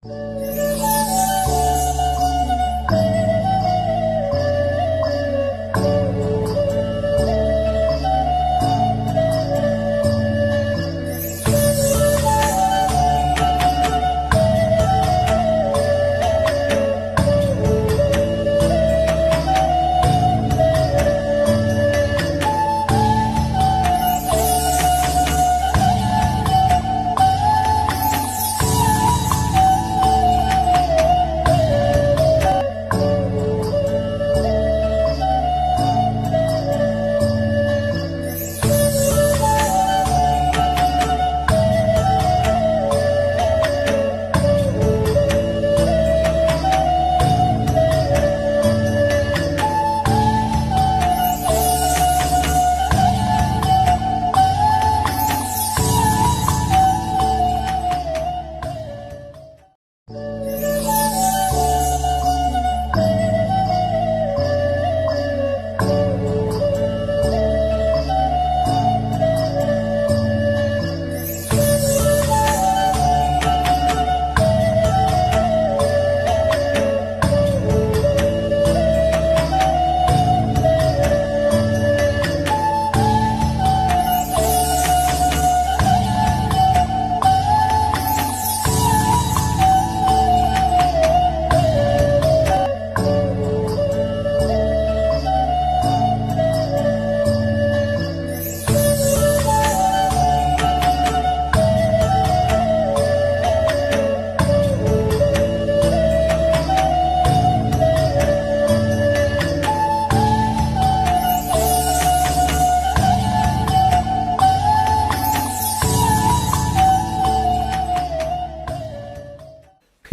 फिर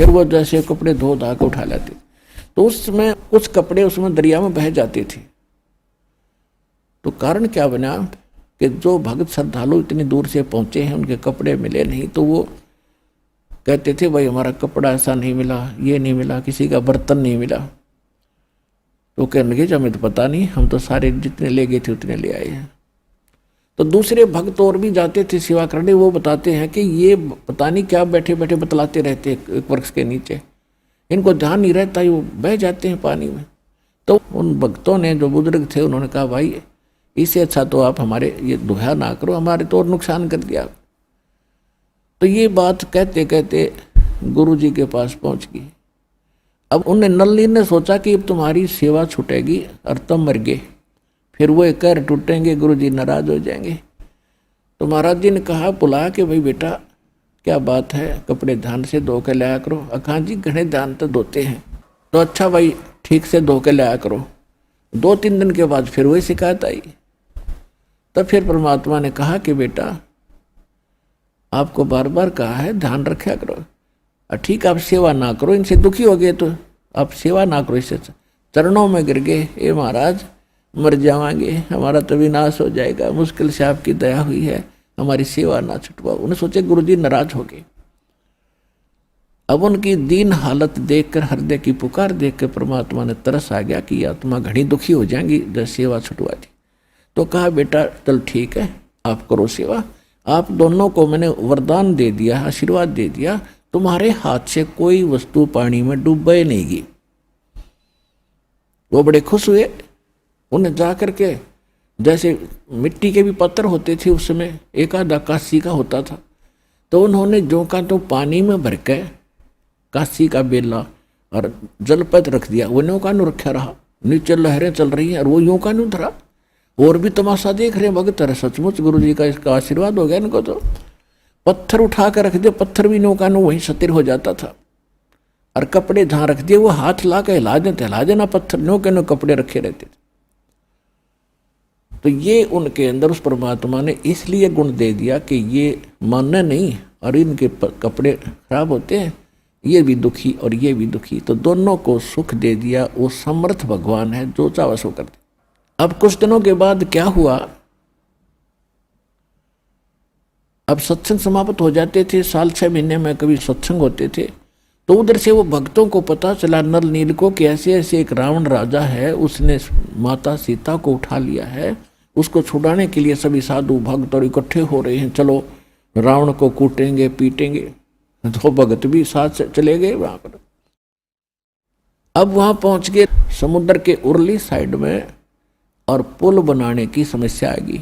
वो जैसे कपड़े धो धा के उठा लेते, तो उसमें कुछ कपड़े उसमें दरिया में बह जाते थे। तो कारण क्या बना कि जो भक्त श्रद्धालु इतनी दूर से पहुंचे हैं उनके कपड़े मिले नहीं, तो वो कहते थे भाई हमारा कपड़ा ऐसा नहीं मिला, ये नहीं मिला, किसी का बर्तन नहीं मिला। तो कहने लगे हमें तो पता नहीं, हम तो सारे जितने ले गए थे उतने ले आए हैं। तो दूसरे भक्त और भी जाते थे सेवा करने, वो बताते हैं कि ये पता नहीं क्या बैठे बैठे बतलाते रहते एक वृक्ष के नीचे, इनको ध्यान नहीं रहता, वो बह जाते हैं पानी में। तो उन भक्तों ने, जो बुजुर्ग थे, उन्होंने कहा भाई इससे अच्छा तो आप हमारे ये दुहा ना करो, हमारे तो और नुकसान कर दिया। तो ये बात कहते कहते गुरु जी के पास पहुंच गई। अब उन्हें नल्ली ने सोचा कि अब तुम्हारी सेवा छूटेगी और तुम मर गए, फिर वो एक कर टूटेंगे, गुरु जी नाराज हो जाएंगे। तो महाराज जी ने कहा बुला के, भाई बेटा क्या बात है, कपड़े ध्यान से धो के लाया करो। अखा जी घने ध्यान तो धोते हैं। तो अच्छा भाई ठीक से धो के लाया करो। 2-3 दिन के बाद फिर वही शिकायत आई। तब फिर परमात्मा ने कहा कि बेटा आपको बार बार कहा है ध्यान रखा करो, ठीक आप सेवा ना करो, इनसे दुखी हो गए तो आप सेवा ना करो, इससे चरणों में गिर गए, ये महाराज मर जावांगे, हमारा तो विनाश हो जाएगा, मुश्किल से आपकी दया हुई है, हमारी सेवा ना छुटवाओ। उन्हें सोचे गुरुजी नाराज हो गए। अब उनकी दीन हालत देखकर, हृदय की पुकार देखकर परमात्मा ने तरस आ गया कि आत्मा घनी दुखी हो जाएंगी जब सेवा छुटवा दी। तो कहा बेटा चल ठीक है आप करो सेवा, आप दोनों को मैंने वरदान दे दिया, आशीर्वाद दे दिया, तुम्हारे हाथ से कोई वस्तु पानी में डूबे नहीं गई। वो बड़े खुश हुए। उन्हें जा करके, जैसे मिट्टी के भी पत्थर होते थे उस समय, एक आधा काशी का होता था, तो उन्होंने जो का तो पानी में भर के काशी का बेला और जलपत रख दिया, वो नौका नु रखा रहा, नीचे लहरें चल रही हैं और वो यूं का नु धरा, और भी तमाशा देख रहे भगत। सचमुच गुरु जी का इसका आशीर्वाद हो गया इनको। तो पत्थर उठा कर रख दिया, पत्थर भी नौका नु वहीं सतिर हो जाता था, और कपड़े जहाँ रख दिए वो हाथ ला के हिला देना, पत्थर नौके नो कपड़े रखे रहते थे। तो ये उनके अंदर उस परमात्मा ने इसलिए गुण दे दिया कि ये मानना नहीं और इनके कपड़े खराब होते हैं, ये भी दुखी और ये भी दुखी, तो दोनों को सुख दे दिया। वो समर्थ भगवान है, जो चाहे सो कर दे। अब कुछ दिनों के बाद क्या हुआ, अब सत्संग समाप्त हो जाते थे, साल 6 महीने में कभी सत्संग होते थे। तो उधर से वो भक्तों को पता चला नल नील को कि ऐसे ऐसे एक रावण राजा है, उसने माता सीता को उठा लिया है, उसको छुड़ाने के लिए सभी साधु भक्त और इकट्ठे हो रहे हैं, चलो रावण को कूटेंगे पीटेंगे। तो भगत भी साथ चले गए वहां पर। अब वहां पहुंच के समुद्र के उरली साइड में और पुल बनाने की समस्या आएगी।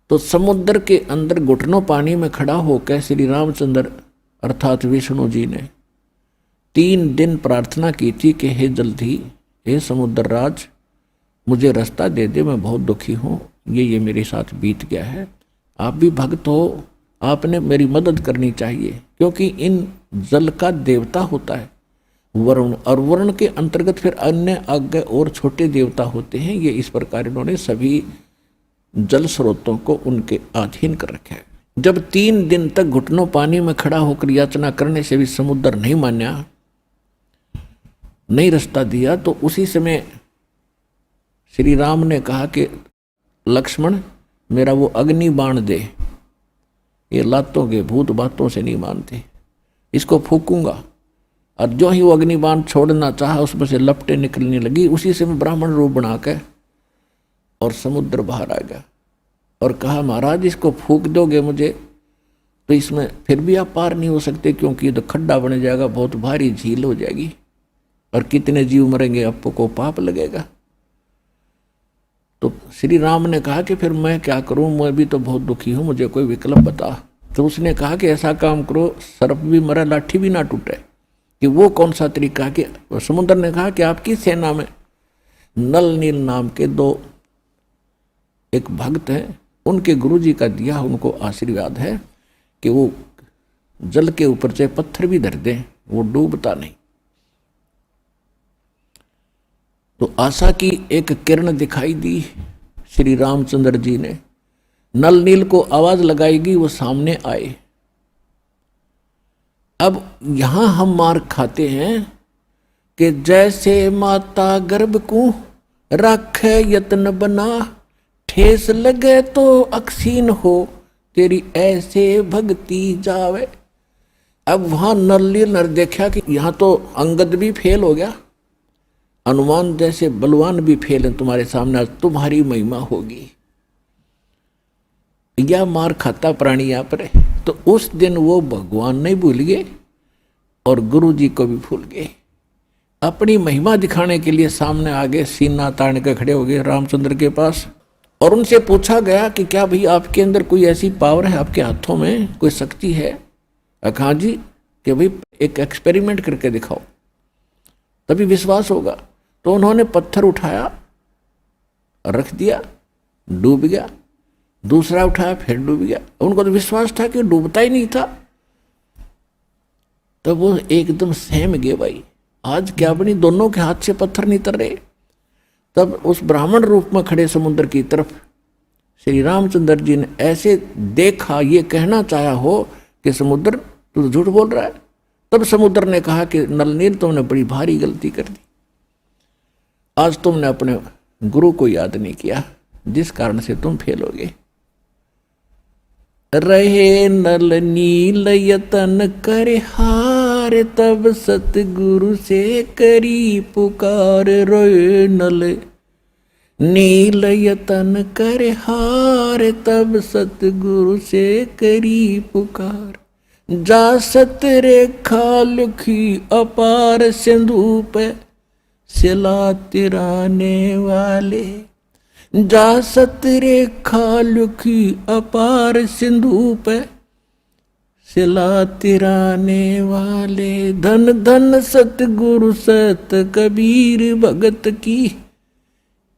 तो समुद्र के अंदर घुटनों पानी में खड़ा होकर श्री रामचंद्र अर्थात विष्णु जी ने 3 दिन प्रार्थना की थी कि हे जल्दी, हे समुद्र राज, मुझे रास्ता दे दे, मैं बहुत दुखी हूँ, ये मेरे साथ बीत गया है। आप भी भक्त हो, आपने मेरी मदद करनी चाहिए, क्योंकि इन जल का देवता होता है वरुण, और वरुण के अंतर्गत फिर अन्य आगे और छोटे देवता होते हैं। ये इस प्रकार इन्होंने सभी जल स्रोतों को उनके अधीन कर रखा है। जब 3 दिन तक घुटनों पानी में खड़ा होकर याचना करने से भी समुद्र नहीं मान्या, नहीं रास्ता दिया, तो उसी समय श्री राम ने कहा कि लक्ष्मण, मेरा वो अग्नि बाण दे, ये लातों के भूत बातों से नहीं मानते, इसको फूकूंगा। और जो ही वो अग्नि बाण छोड़ना चाहा, उसमें से लपटें निकलने लगी। उसी से मैं ब्राह्मण रूप बना के और समुद्र बाहर आ गया और कहा, महाराज इसको फूक दोगे मुझे तो इसमें फिर भी आप पार नहीं हो सकते, क्योंकि ये तो खड्डा बन जाएगा, बहुत भारी झील हो जाएगी और कितने जीव मरेंगे, आपको पाप लगेगा। तो श्री राम ने कहा कि फिर मैं क्या करूं, मैं भी तो बहुत दुखी हूं, मुझे कोई विकल्प बता। तो उसने कहा कि ऐसा काम करो, सर्प भी मरे लाठी भी ना टूटे। कि वो कौन सा तरीका? कि समुद्र ने कहा कि आपकी सेना में नल नील नाम के 2 एक भक्त हैं, उनके गुरुजी का दिया उनको आशीर्वाद है कि वो जल के ऊपर चाहे पत्थर भी धर दें, वो डूबता नहीं। तो आशा की एक किरण दिखाई दी श्री रामचंद्र जी ने। नल नील को आवाज लगाएगी, वो सामने आए। अब यहां हम मार खाते हैं कि जैसे माता गर्भ को रखे यत्न बना, ठेस लगे तो अक्सीन हो, तेरी ऐसे भक्ति जावे। अब वहां नल नर देखा कि यहां तो अंगद भी फेल हो गया, हनुमान जैसे बलवान भी फेल हैं तुम्हारे सामने, आज तुम्हारी महिमा होगी। या मार खाता प्राणी यहाँ पर। तो उस दिन वो भगवान नहीं भूल गए और गुरु जी को भी भूल गए। अपनी महिमा दिखाने के लिए सामने आगे सीना तान के खड़े हो गए रामचंद्र के पास। और उनसे पूछा गया कि क्या भाई आपके अंदर कोई ऐसी पावर है, आपके हाथों में कोई शक्ति है? हाँ जी, कि भाई एक एक्सपेरिमेंट करके दिखाओ तभी विश्वास होगा। तो उन्होंने पत्थर उठाया, रख दिया, डूब गया। दूसरा उठाया, फिर डूब गया। उनको तो विश्वास था कि डूबता ही नहीं था। तब वो एकदम सहम गए, भाई आज क्या बनी, दोनों के हाथ से पत्थर नहीं तर रहे। तब उस ब्राह्मण रूप में खड़े समुद्र की तरफ श्री रामचंद्र जी ने ऐसे देखा, ये कहना चाहा हो कि समुद्र तू तो झूठ बोल रहा है। तब समुद्र ने कहा कि नलनील, तुमने बड़ी भारी गलती कर दी, आज तुमने अपने गुरु को याद नहीं किया, जिस कारण से तुम फेल हो गए। रहे नल नील यतन करे हार, तब सतगुरु से करी पुकार। रोए नल नील यतन करे हार, तब सतगुरु से करी पुकार। जा सत रेखा लिखी अपार, सिंधु पे सिला तिराने वाले। जा सत रेखा लिखी अपार, सिंधु पे सिला तिराने वाले। धन धन सतगुरु सत कबीर, भगत की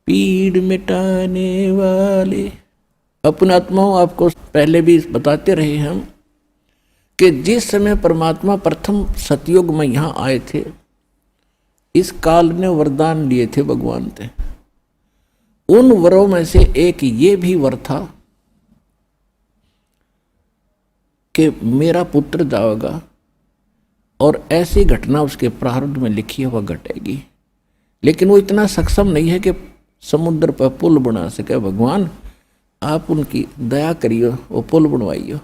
पीड़ मिटाने वाले। अपने आत्माओं, आपको पहले भी बताते रहे हम कि जिस समय परमात्मा प्रथम सतयुग में यहाँ आए थे, इस काल ने वरदान लिए थे भगवान से। उन वरों में से एक ये भी वर था कि मेरा पुत्र जाएगा और ऐसी घटना उसके प्रारब्ध में लिखी है वह घटेगी। लेकिन वो इतना सक्षम नहीं है कि समुद्र पर पुल बना सके। भगवान आप उनकी दया करियो, वो पुल बनवाइयो।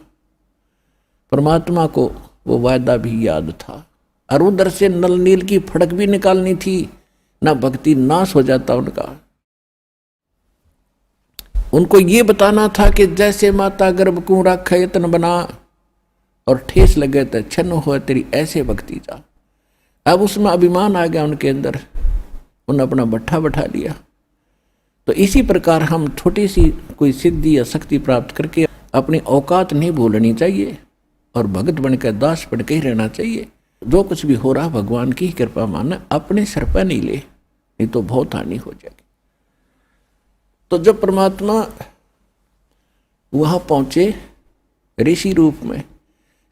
परमात्मा को वो वायदा भी याद था और उधर से नल नील की फड़क भी निकालनी थी, ना भक्ति नाश हो जाता उनका। उनको ये बताना था कि जैसे माता गर्भ को रखे यत्न बना, और ठेस लगे तो छन्न हो तेरी ऐसे भक्ति जा। अब उसमें अभिमान आ गया उनके अंदर, उन्होंने अपना भट्ठा बैठा लिया। तो इसी प्रकार हम छोटी सी कोई सिद्धि या शक्ति प्राप्त करके अपनी औकात नहीं भूलनी चाहिए और भगत बनकर दास बन के ही रहना चाहिए। जो कुछ भी हो रहा भगवान की कृपा माना, अपने सिर पर नहीं ले, नहीं तो बहुत हानि हो जाएगी। तो जब परमात्मा वहां पहुंचे ऋषि रूप में,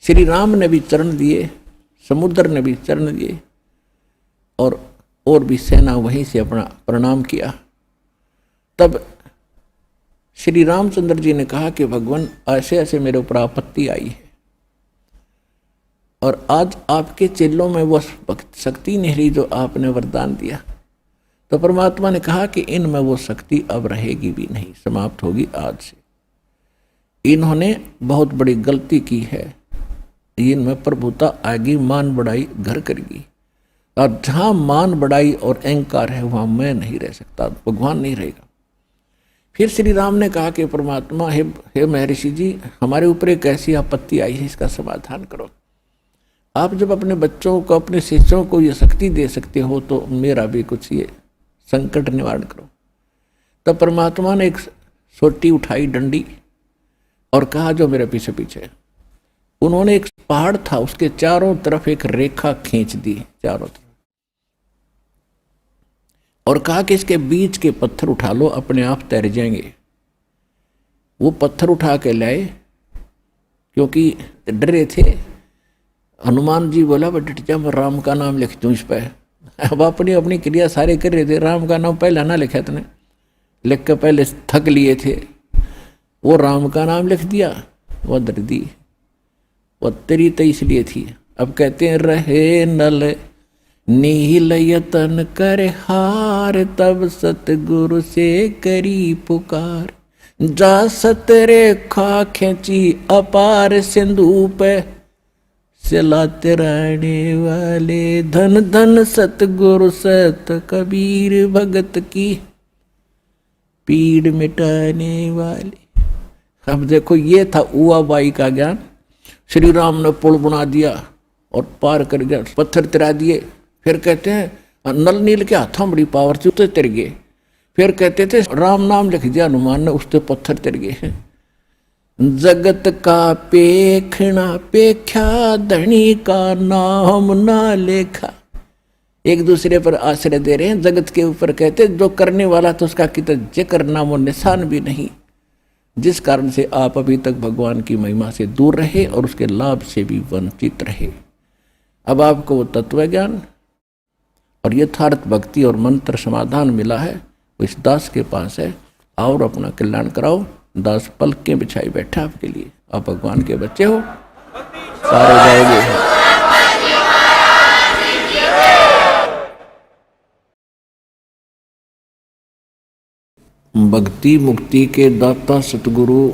श्री राम ने भी चरण दिए, समुद्र ने भी चरण दिए और भी सेना वहीं से अपना प्रणाम किया। तब श्री रामचंद्र जी ने कहा कि भगवान ऐसे ऐसे मेरे ऊपर आपत्ति आई है और आज आपके चेलों में वो शक्ति नहीं रही जो आपने वरदान दिया। तो परमात्मा ने कहा कि इनमें वो शक्ति अब रहेगी भी नहीं, समाप्त होगी आज से। इन्होंने बहुत बड़ी गलती की है, इनमें प्रभुता आएगी, मान बढ़ाई घर करेगी। और जहां मान बढ़ाई और अहंकार है वहां मैं नहीं रह सकता, भगवान नहीं रहेगा। फिर श्री राम ने कहा कि परमात्मा हे महर्षि जी, हमारे ऊपर एक ऐसी आपत्ति आई है, इसका समाधान करो। आप जब अपने बच्चों को, अपने शिष्यों को ये शक्ति दे सकते हो तो मेरा भी कुछ ये संकट निवारण करो। तब परमात्मा ने एक सोटी उठाई, डंडी, और कहा जो मेरे पीछे पीछे। उन्होंने एक पहाड़ था, उसके चारों तरफ एक रेखा खींच दी चारों तरफ, और कहा कि इसके बीच के पत्थर उठा लो, अपने आप तैर जाएंगे। वो पत्थर उठा के लाए, क्योंकि डरे थे। हनुमान जी बोला डट जा, मैं राम का नाम लिख दूं इस पर। अब अपनी अपनी क्रिया सारे कर रहे थे, राम का नाम पहले ना लिखा इतने, लिख के पहले थक लिए थे। वो राम का नाम लिख दिया, वो दर्दी वो तेरी तो इसलिए थी। अब कहते हैं रहे नल नील यतन कर हार, तब सतगुरु से करी पुकार। जा सत रेखा खींची अपार सिंधु पे, चलाते रहने वाले धन धन सतगुरु सत कबीर, भगत की पीड़ मिटाने वाले। अब देखो ये था उआ बाई का ज्ञान। श्री राम ने पुल बना दिया और पार कर गया, पत्थर तिरा दिए। फिर कहते हैं नल नील के हाथों बड़ी पावर थी, उससे तिर गए। फिर कहते थे राम नाम लिख दिया हनुमान ने, उससे पत्थर तिर गए। जगत का पेखना पेख्या, धनी का नाम ना लेखा। एक दूसरे पर आश्रय दे रहे हैं जगत के ऊपर। कहते जो करने वाला तो उसका कितना जिक्र नामो निशान भी नहीं, जिस कारण से आप अभी तक भगवान की महिमा से दूर रहे और उसके लाभ से भी वंचित रहे। अब आपको वो तत्व ज्ञान और यथार्थ भक्ति और मंत्र समाधान मिला है, वो इस दास के पास है। और अपना कल्याण कराओ। दास पलकें बिछाई बैठा आपके लिए। आप भगवान के बच्चे हो, सारे जाओगे। भक्ति मुक्ति के दाता सतगुरु,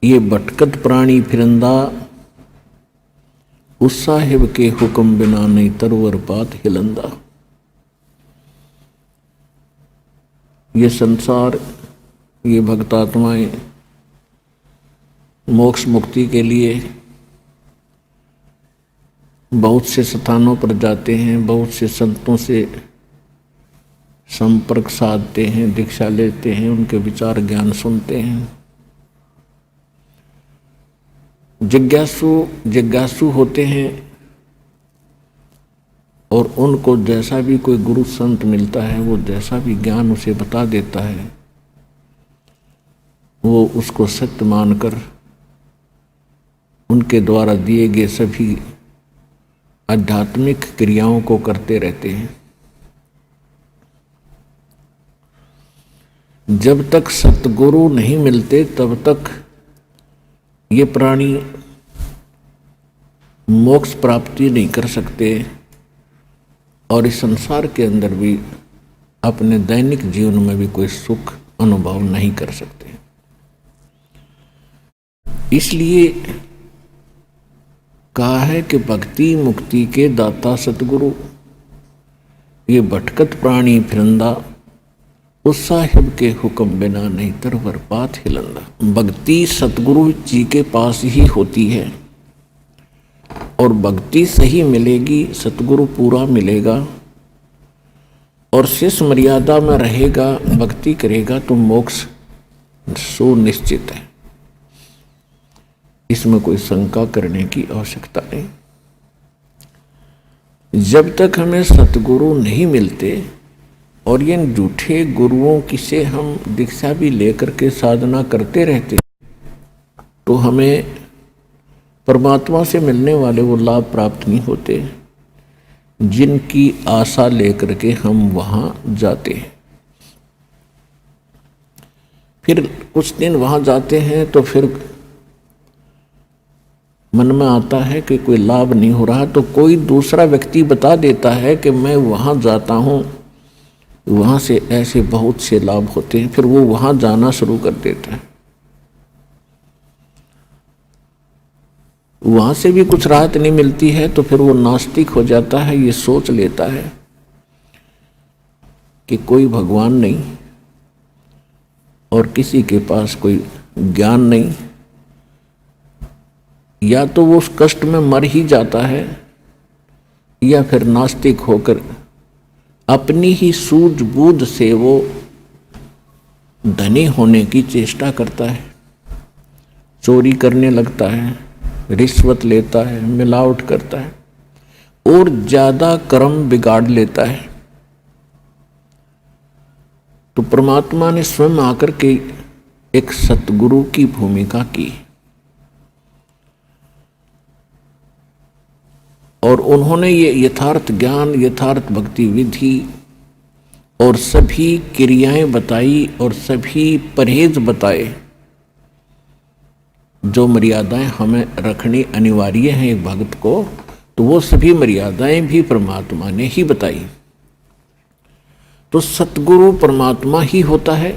ये भटकत प्राणी फिरंदा, उस साहिब के हुक्म बिना नहीं तरवर बात हिलंदा। ये संसार, ये भक्त आत्माएं मोक्ष मुक्ति के लिए बहुत से स्थानों पर जाते हैं, बहुत से संतों से संपर्क साधते हैं, दीक्षा लेते हैं, उनके विचार ज्ञान सुनते हैं। जिज्ञासु होते हैं और उनको जैसा भी कोई गुरु संत मिलता है, वो जैसा भी ज्ञान उसे बता देता है, वो उसको सत्य मानकर उनके द्वारा दिए गए सभी आध्यात्मिक क्रियाओं को करते रहते हैं। जब तक सतगुरु नहीं मिलते तब तक ये प्राणी मोक्ष प्राप्ति नहीं कर सकते और इस संसार के अंदर भी अपने दैनिक जीवन में भी कोई सुख अनुभव नहीं कर सकते। इसलिए कहा है कि भक्ति मुक्ति के दाता सतगुरु, ये भटकत प्राणी फिरंदा, उस साहिब के हुक्म बिना नहीं तरवर पात हिलंदा। भक्ति सतगुरु जी के पास ही होती है और भक्ति सही मिलेगी, सतगुरु पूरा मिलेगा और शेष मर्यादा में रहेगा, भक्ति करेगा तो मोक्ष सुनिश्चित है। इसमें कोई शंका करने की आवश्यकता नहीं। जब तक हमें सतगुरु नहीं मिलते और ये झूठे गुरुओं की से हम दीक्षा भी लेकर के साधना करते रहते तो हमें परमात्मा से मिलने वाले वो लाभ प्राप्त नहीं होते जिनकी आशा लेकर के हम वहाँ जाते हैं। फिर कुछ दिन वहाँ जाते हैं तो फिर मन में आता है कि कोई लाभ नहीं हो रहा, तो कोई दूसरा व्यक्ति बता देता है कि मैं वहाँ जाता हूँ, वहाँ से ऐसे बहुत से लाभ होते हैं। फिर वो वहाँ जाना शुरू कर देता है। वहाँ से भी कुछ राहत नहीं मिलती है तो फिर वो नास्तिक हो जाता है। ये सोच लेता है कि कोई भगवान नहीं और किसी के पास कोई ज्ञान नहीं, या तो वो उस कष्ट में मर ही जाता है या फिर नास्तिक होकर अपनी ही सूझबूझ से वो धनी होने की चेष्टा करता है, चोरी करने लगता है, रिश्वत लेता है, मिलावट करता है और ज्यादा कर्म बिगाड़ लेता है। तो परमात्मा ने स्वयं आकर के एक सतगुरु की भूमिका की और उन्होंने ये यथार्थ ज्ञान, यथार्थ भक्ति विधि और सभी क्रियाएं बताई और सभी परहेज बताए जो मर्यादाएं हमें रखनी अनिवार्य हैं एक भक्त को, तो वो सभी मर्यादाएं भी परमात्मा ने ही बताई। तो सतगुरु परमात्मा ही होता है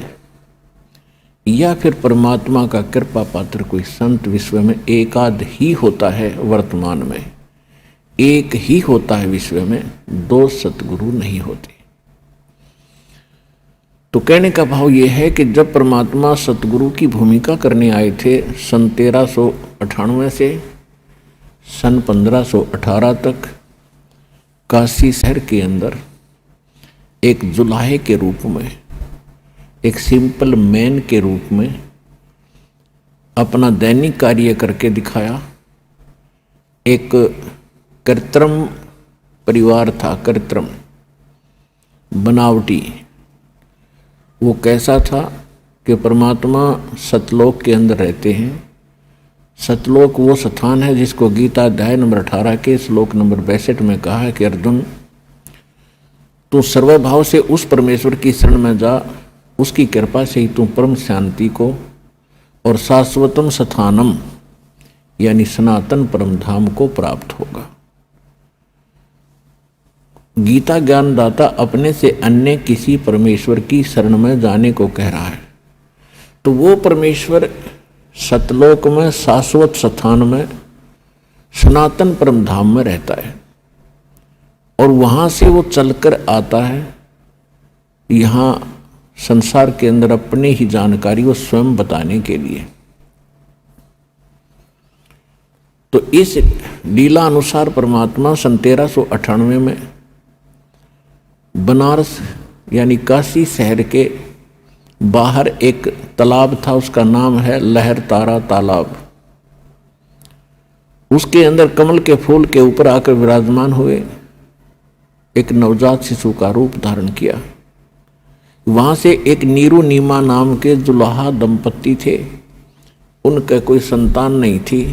या फिर परमात्मा का कृपा पात्र कोई संत विश्व में एकाध ही होता है। वर्तमान में एक ही होता है, विश्व में दो सतगुरु नहीं होते। तो कहने का भाव यह है कि जब परमात्मा सतगुरु की भूमिका करने आए थे सन 1398 से सन 1518 तक काशी शहर के अंदर एक जुलाहे के रूप में, एक सिंपल मैन के रूप में अपना दैनिक कार्य करके दिखाया। एक कृत्रिम परिवार था, कृत्रिम बनावटी। वो कैसा था कि परमात्मा सतलोक के अंदर रहते हैं। सतलोक वो स्थान है जिसको गीता अध्याय नंबर 18 के श्लोक नंबर 62 में कहा है कि अर्जुन तू सर्वभाव से उस परमेश्वर की शरण में जा, उसकी कृपा से ही तू परम शांति को और शाश्वतम स्थानम यानी सनातन परम धाम को प्राप्त होगा। गीता ज्ञानदाता अपने से अन्य किसी परमेश्वर की शरण में जाने को कह रहा है। तो वो परमेश्वर सतलोक में, शाश्वत स्थान में, सनातन परम धाम में रहता है और वहाँ से वो चलकर आता है यहाँ संसार के अंदर अपनी ही जानकारी वो स्वयं बताने के लिए। तो इस लीला अनुसार परमात्मा सन 1398 में बनारस यानी काशी शहर के बाहर एक तालाब था, उसका नाम है लहर तारा तालाब। उसके अंदर कमल के फूल के ऊपर आकर विराजमान हुए, एक नवजात शिशु का रूप धारण किया। वहां से एक नीरू नीमा नाम के जुलाहा दंपत्ति थे, उनका कोई संतान नहीं थी।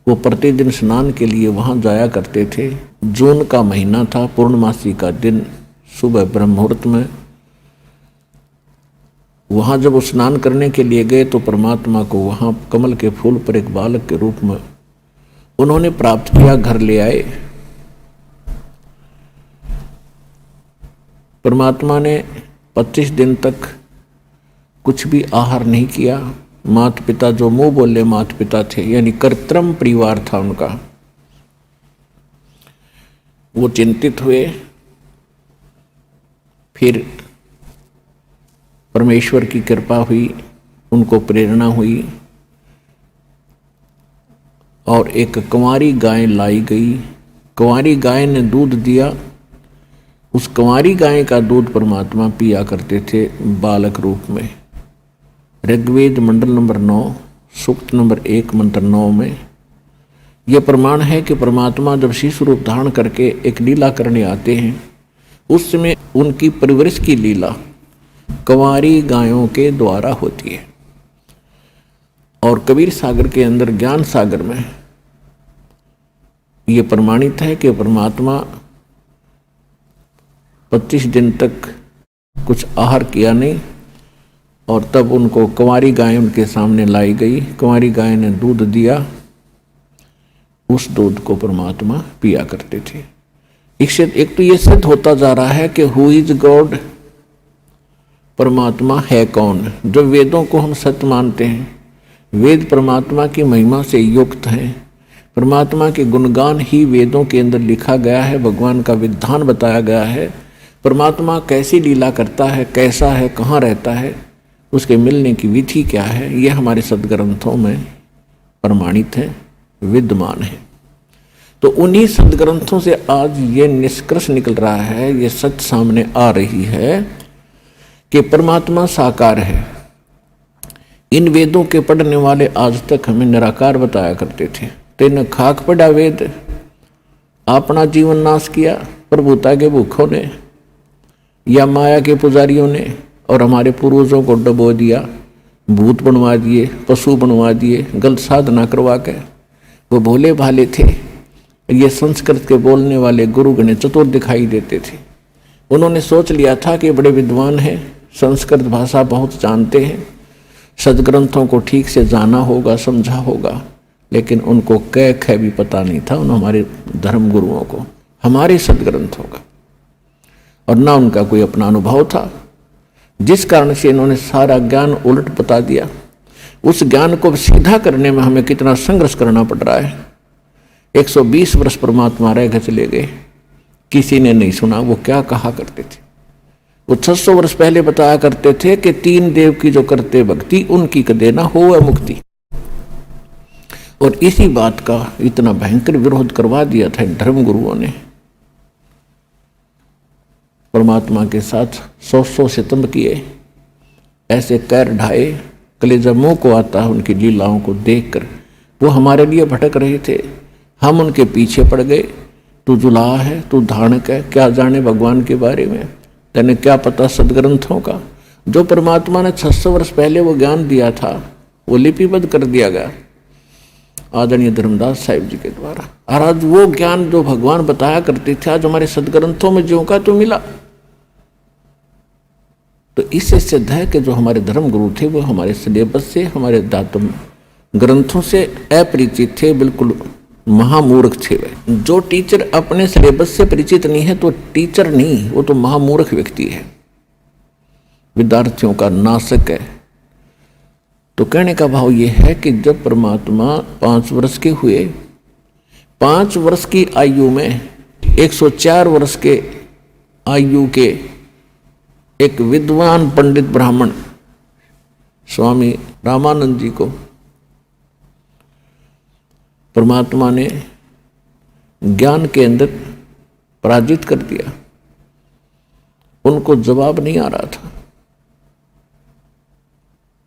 वो प्रतिदिन स्नान के लिए वहां जाया करते थे। जून का महीना था, पूर्णमासी का दिन, सुबह ब्रह्म मुहूर्त में वहां जब वो स्नान करने के लिए गए तो परमात्मा को वहां कमल के फूल पर एक बालक के रूप में उन्होंने प्राप्त किया, घर ले आए। परमात्मा ने 25 दिन तक कुछ भी आहार नहीं किया। माता पिता जो मुंह बोले माता पिता थे, यानी कृत्रिम परिवार था उनका, वो चिंतित हुए। फिर परमेश्वर की कृपा हुई, उनको प्रेरणा हुई और एक कुंवारी गाय लाई गई। कुंवारी गाय ने दूध दिया। उस कुंवारी गाय का दूध परमात्मा पिया करते थे बालक रूप में। ऋग्वेद मंडल नंबर 9 सूक्त नंबर 1 मंत्र 9 में यह प्रमाण है कि परमात्मा जब शिशु रूप धारण करके एक लीला करने आते हैं, उस समय उनकी परवरिश की लीला कुंवारी गायों के द्वारा होती है। और कबीर सागर के अंदर, ज्ञान सागर में यह प्रमाणित है कि परमात्मा 25 दिन तक कुछ आहार किया नहीं और तब उनको कुंवारी गाय उनके सामने लाई गई। कुंवारी गाय ने दूध दिया, उस दूध को परमात्मा पिया करते थे। एक तो ये सिद्ध होता जा रहा है कि हु इज गॉड, परमात्मा है कौन। जो वेदों को हम सत्य मानते हैं, वेद परमात्मा की महिमा से युक्त हैं, परमात्मा के गुणगान ही वेदों के अंदर लिखा गया है, भगवान का विधान बताया गया है। परमात्मा कैसी लीला करता है, कैसा है, कहाँ रहता है, उसके मिलने की विधि क्या है, यह हमारे सदग्रंथों में प्रमाणित है, विद्यमान है। तो उन्हीं सदग्रंथों से आज ये निष्कर्ष निकल रहा है, ये सच सामने आ रही है कि परमात्मा साकार है। इन वेदों के पढ़ने वाले आज तक हमें निराकार बताया करते थे। तेन खाक पढ़ा वेद, अपना जीवन नाश किया प्रभुता के भूखों ने या माया के पुजारियों ने, और हमारे पूर्वजों को डबो दिया, भूत बनवा दिए, पशु बनवा दिए, गलत साधना करवा के। वो भोले भाले थे। ये संस्कृत के बोलने वाले गुरु गणे चतुर दिखाई देते थे। उन्होंने सोच लिया था कि बड़े विद्वान हैं, संस्कृत भाषा बहुत जानते हैं, सदग्रंथों को ठीक से जाना होगा, समझा होगा, लेकिन उनको कै ख भी पता नहीं था उन हमारे धर्म गुरुओं को, हमारे सदग्रंथों का, और ना उनका कोई अपना अनुभव था, जिस कारण से इन्होंने सारा ज्ञान उलट बता दिया। उस ज्ञान को सीधा करने में हमें कितना संघर्ष करना पड़ रहा है। 120 वर्ष परमात्मा रह गए, चले गए, किसी ने नहीं सुना वो क्या कहा करते थे। वो 600 वर्ष पहले बताया करते थे कि 3 देव की जो करते भक्ति, उनकी कदे ना हो मुक्ति। और इसी बात का इतना भयंकर विरोध करवा दिया था इन धर्म गुरुओं ने। परमात्मा के साथ 100 सितम किए, ऐसे कैर ढाए, कलेजा मुंह को आता है उनकी लीलाओं को देखकर। वो हमारे लिए भटक रहे थे, हम उनके पीछे पड़ गए। तू जुलाहा है, तू धारणक है, क्या जाने भगवान के बारे में, तेने क्या पता सदग्रंथों का। जो परमात्मा ने 600 वर्ष पहले वो ज्ञान दिया था, वो लिपिबद्ध कर दिया गया आदरणीय धर्मदास साहिब जी के द्वारा। और आज वो ज्ञान जो भगवान बताया करते थे, आज हमारे सदग्रंथों में ज्यों का तो मिला। तो इससे सिद्ध है कि जो हमारे धर्म गुरु थे वो हमारे सिलेबस से, हमारे दातुम ग्रंथों से अपरिचित थे, बिल्कुल महामूर्ख थे। वे जो टीचर अपने सिलेबस से परिचित नहीं है तो टीचर नहीं, वो तो महामूर्ख व्यक्ति है, विद्यार्थियों का नाशक है। तो कहने का भाव ये है कि जब परमात्मा 5 वर्ष के हुए, 5 वर्ष की आयु में 104 वर्ष के आयु के एक विद्वान पंडित ब्राह्मण स्वामी रामानंद जी को परमात्मा ने ज्ञान के अंदर पराजित कर दिया। उनको जवाब नहीं आ रहा था।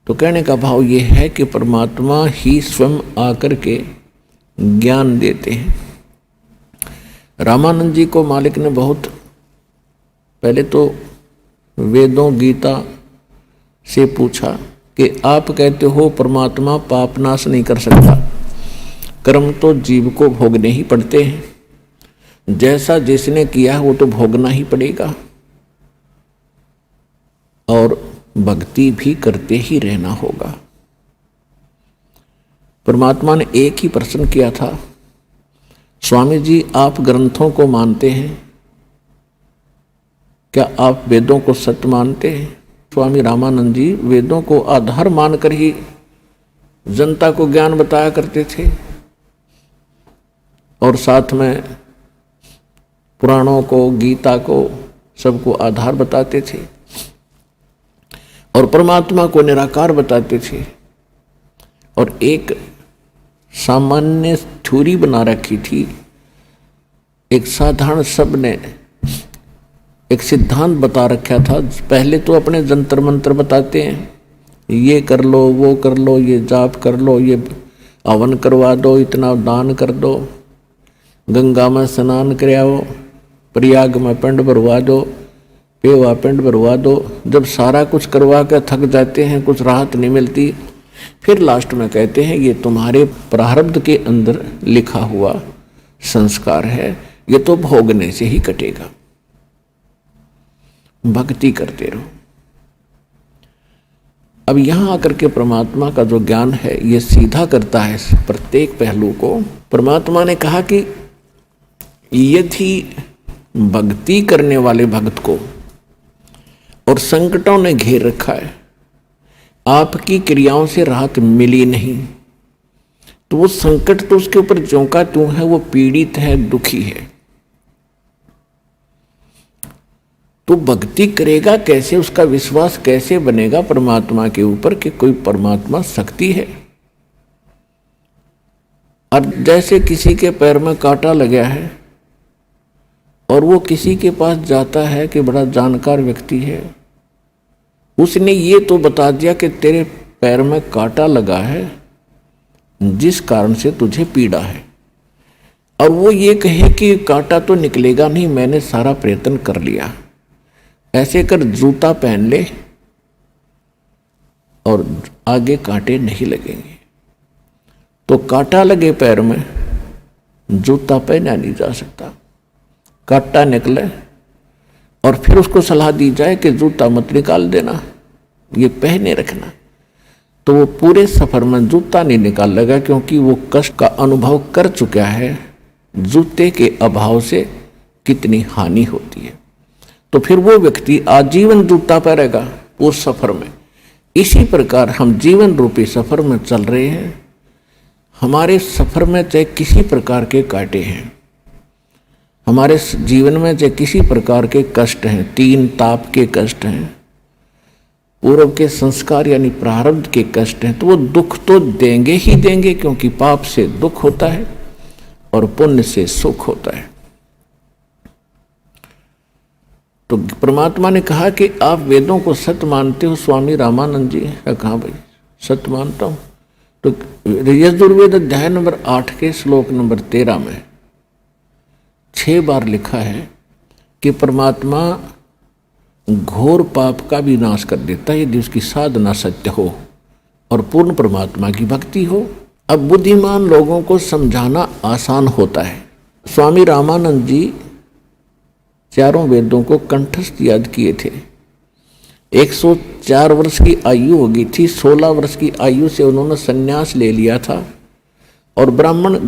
तो कहने का भाव ये है कि परमात्मा ही स्वयं आकर के ज्ञान देते हैं। रामानंद जी को मालिक ने बहुत पहले तो वेदों गीता से पूछा कि आप कहते हो परमात्मा पाप नाश नहीं कर सकता, कर्म तो जीव को भोगने ही पड़ते हैं, जैसा जिसने किया वो तो भोगना ही पड़ेगा, और भक्ति भी करते ही रहना होगा। परमात्मा ने एक ही प्रश्न किया था, स्वामी जी आप ग्रंथों को मानते हैं, क्या आप वेदों को सत्य मानते हैं? स्वामी रामानंद जी वेदों को आधार मानकर ही जनता को ज्ञान बताया करते थे, और साथ में पुराणों को, गीता को, सबको आधार बताते थे। और परमात्मा को निराकार बताते थे और एक सामान्य थ्योरी बना रखी थी। एक साधारण सब ने एक सिद्धांत बता रखा था। पहले तो अपने जंतर मंत्र बताते हैं, ये कर लो, वो कर लो, ये जाप कर लो, ये हवन करवा दो, इतना दान कर दो, गंगा में स्नान कराओ, प्रयाग में पिंड भरवा दो, पेवा पिंड भरवा दो। जब सारा कुछ करवा कर थक जाते हैं, कुछ राहत नहीं मिलती, फिर लास्ट में कहते हैं ये तुम्हारे प्रारब्ध के अंदर लिखा हुआ संस्कार है, ये तो भोगने से ही कटेगा, भक्ति करते रहो। अब यहां आकर के परमात्मा का जो ज्ञान है ये सीधा करता है प्रत्येक पहलू को। परमात्मा ने कहा कि यदि भक्ति करने वाले भक्त को और संकटों ने घेर रखा है, आपकी क्रियाओं से राहत मिली नहीं, तो वो संकट तो उसके ऊपर ज्यों का त्यों है, वो पीड़ित है, दुखी है। तो भक्ति करेगा कैसे, उसका विश्वास कैसे बनेगा परमात्मा के ऊपर कि कोई परमात्मा शक्ति है। और जैसे किसी के पैर में कांटा लगा है और वो किसी के पास जाता है कि बड़ा जानकार व्यक्ति है, उसने ये तो बता दिया कि तेरे पैर में कांटा लगा है जिस कारण से तुझे पीड़ा है, और वो ये कहे कि कांटा तो निकलेगा नहीं, मैंने सारा प्रयत्न कर लिया, ऐसे कर जूता पहन ले और आगे कांटे नहीं लगेंगे। तो कांटा लगे पैर में, जूता पहना नहीं जा सकता। कांटा निकले और फिर उसको सलाह दी जाए कि जूता मत निकाल देना, ये पहने रखना, तो वो पूरे सफर में जूता नहीं निकाल लेगा, क्योंकि वो कष्ट का अनुभव कर चुका है जूते के अभाव से कितनी हानि होती है। तो फिर वो व्यक्ति आजीवन जूता पहनेगा उस सफर में। इसी प्रकार हम जीवन रूपी सफर में चल रहे हैं। हमारे सफर में चाहे किसी प्रकार के कांटे हैं, हमारे जीवन में चाहे किसी प्रकार के कष्ट हैं, 3 ताप के कष्ट हैं, पूर्व के संस्कार यानी प्रारब्ध के कष्ट हैं, तो वो दुख तो देंगे ही देंगे, क्योंकि पाप से दुख होता है और पुण्य से सुख होता है। तो परमात्मा ने कहा कि आप वेदों को सत्य मानते हो। स्वामी रामानंद जी ने कहा भाई सत्य मानता हूं। तो यजुर्वेद अध्याय नंबर 8 के श्लोक नंबर 13 में 6 बार लिखा है कि परमात्मा घोर पाप का भी नाश कर देता है यदि उसकी साधना सत्य हो और पूर्ण परमात्मा की भक्ति हो। अब बुद्धिमान लोगों को समझाना आसान होता है। स्वामी रामानंद जी 4 वेदों को कंठस्थ याद किए थे। 104 वर्ष की आयु हो गई थी। 16 वर्ष की आयु से उन्होंने संन्यास ले लिया था और ब्राह्मण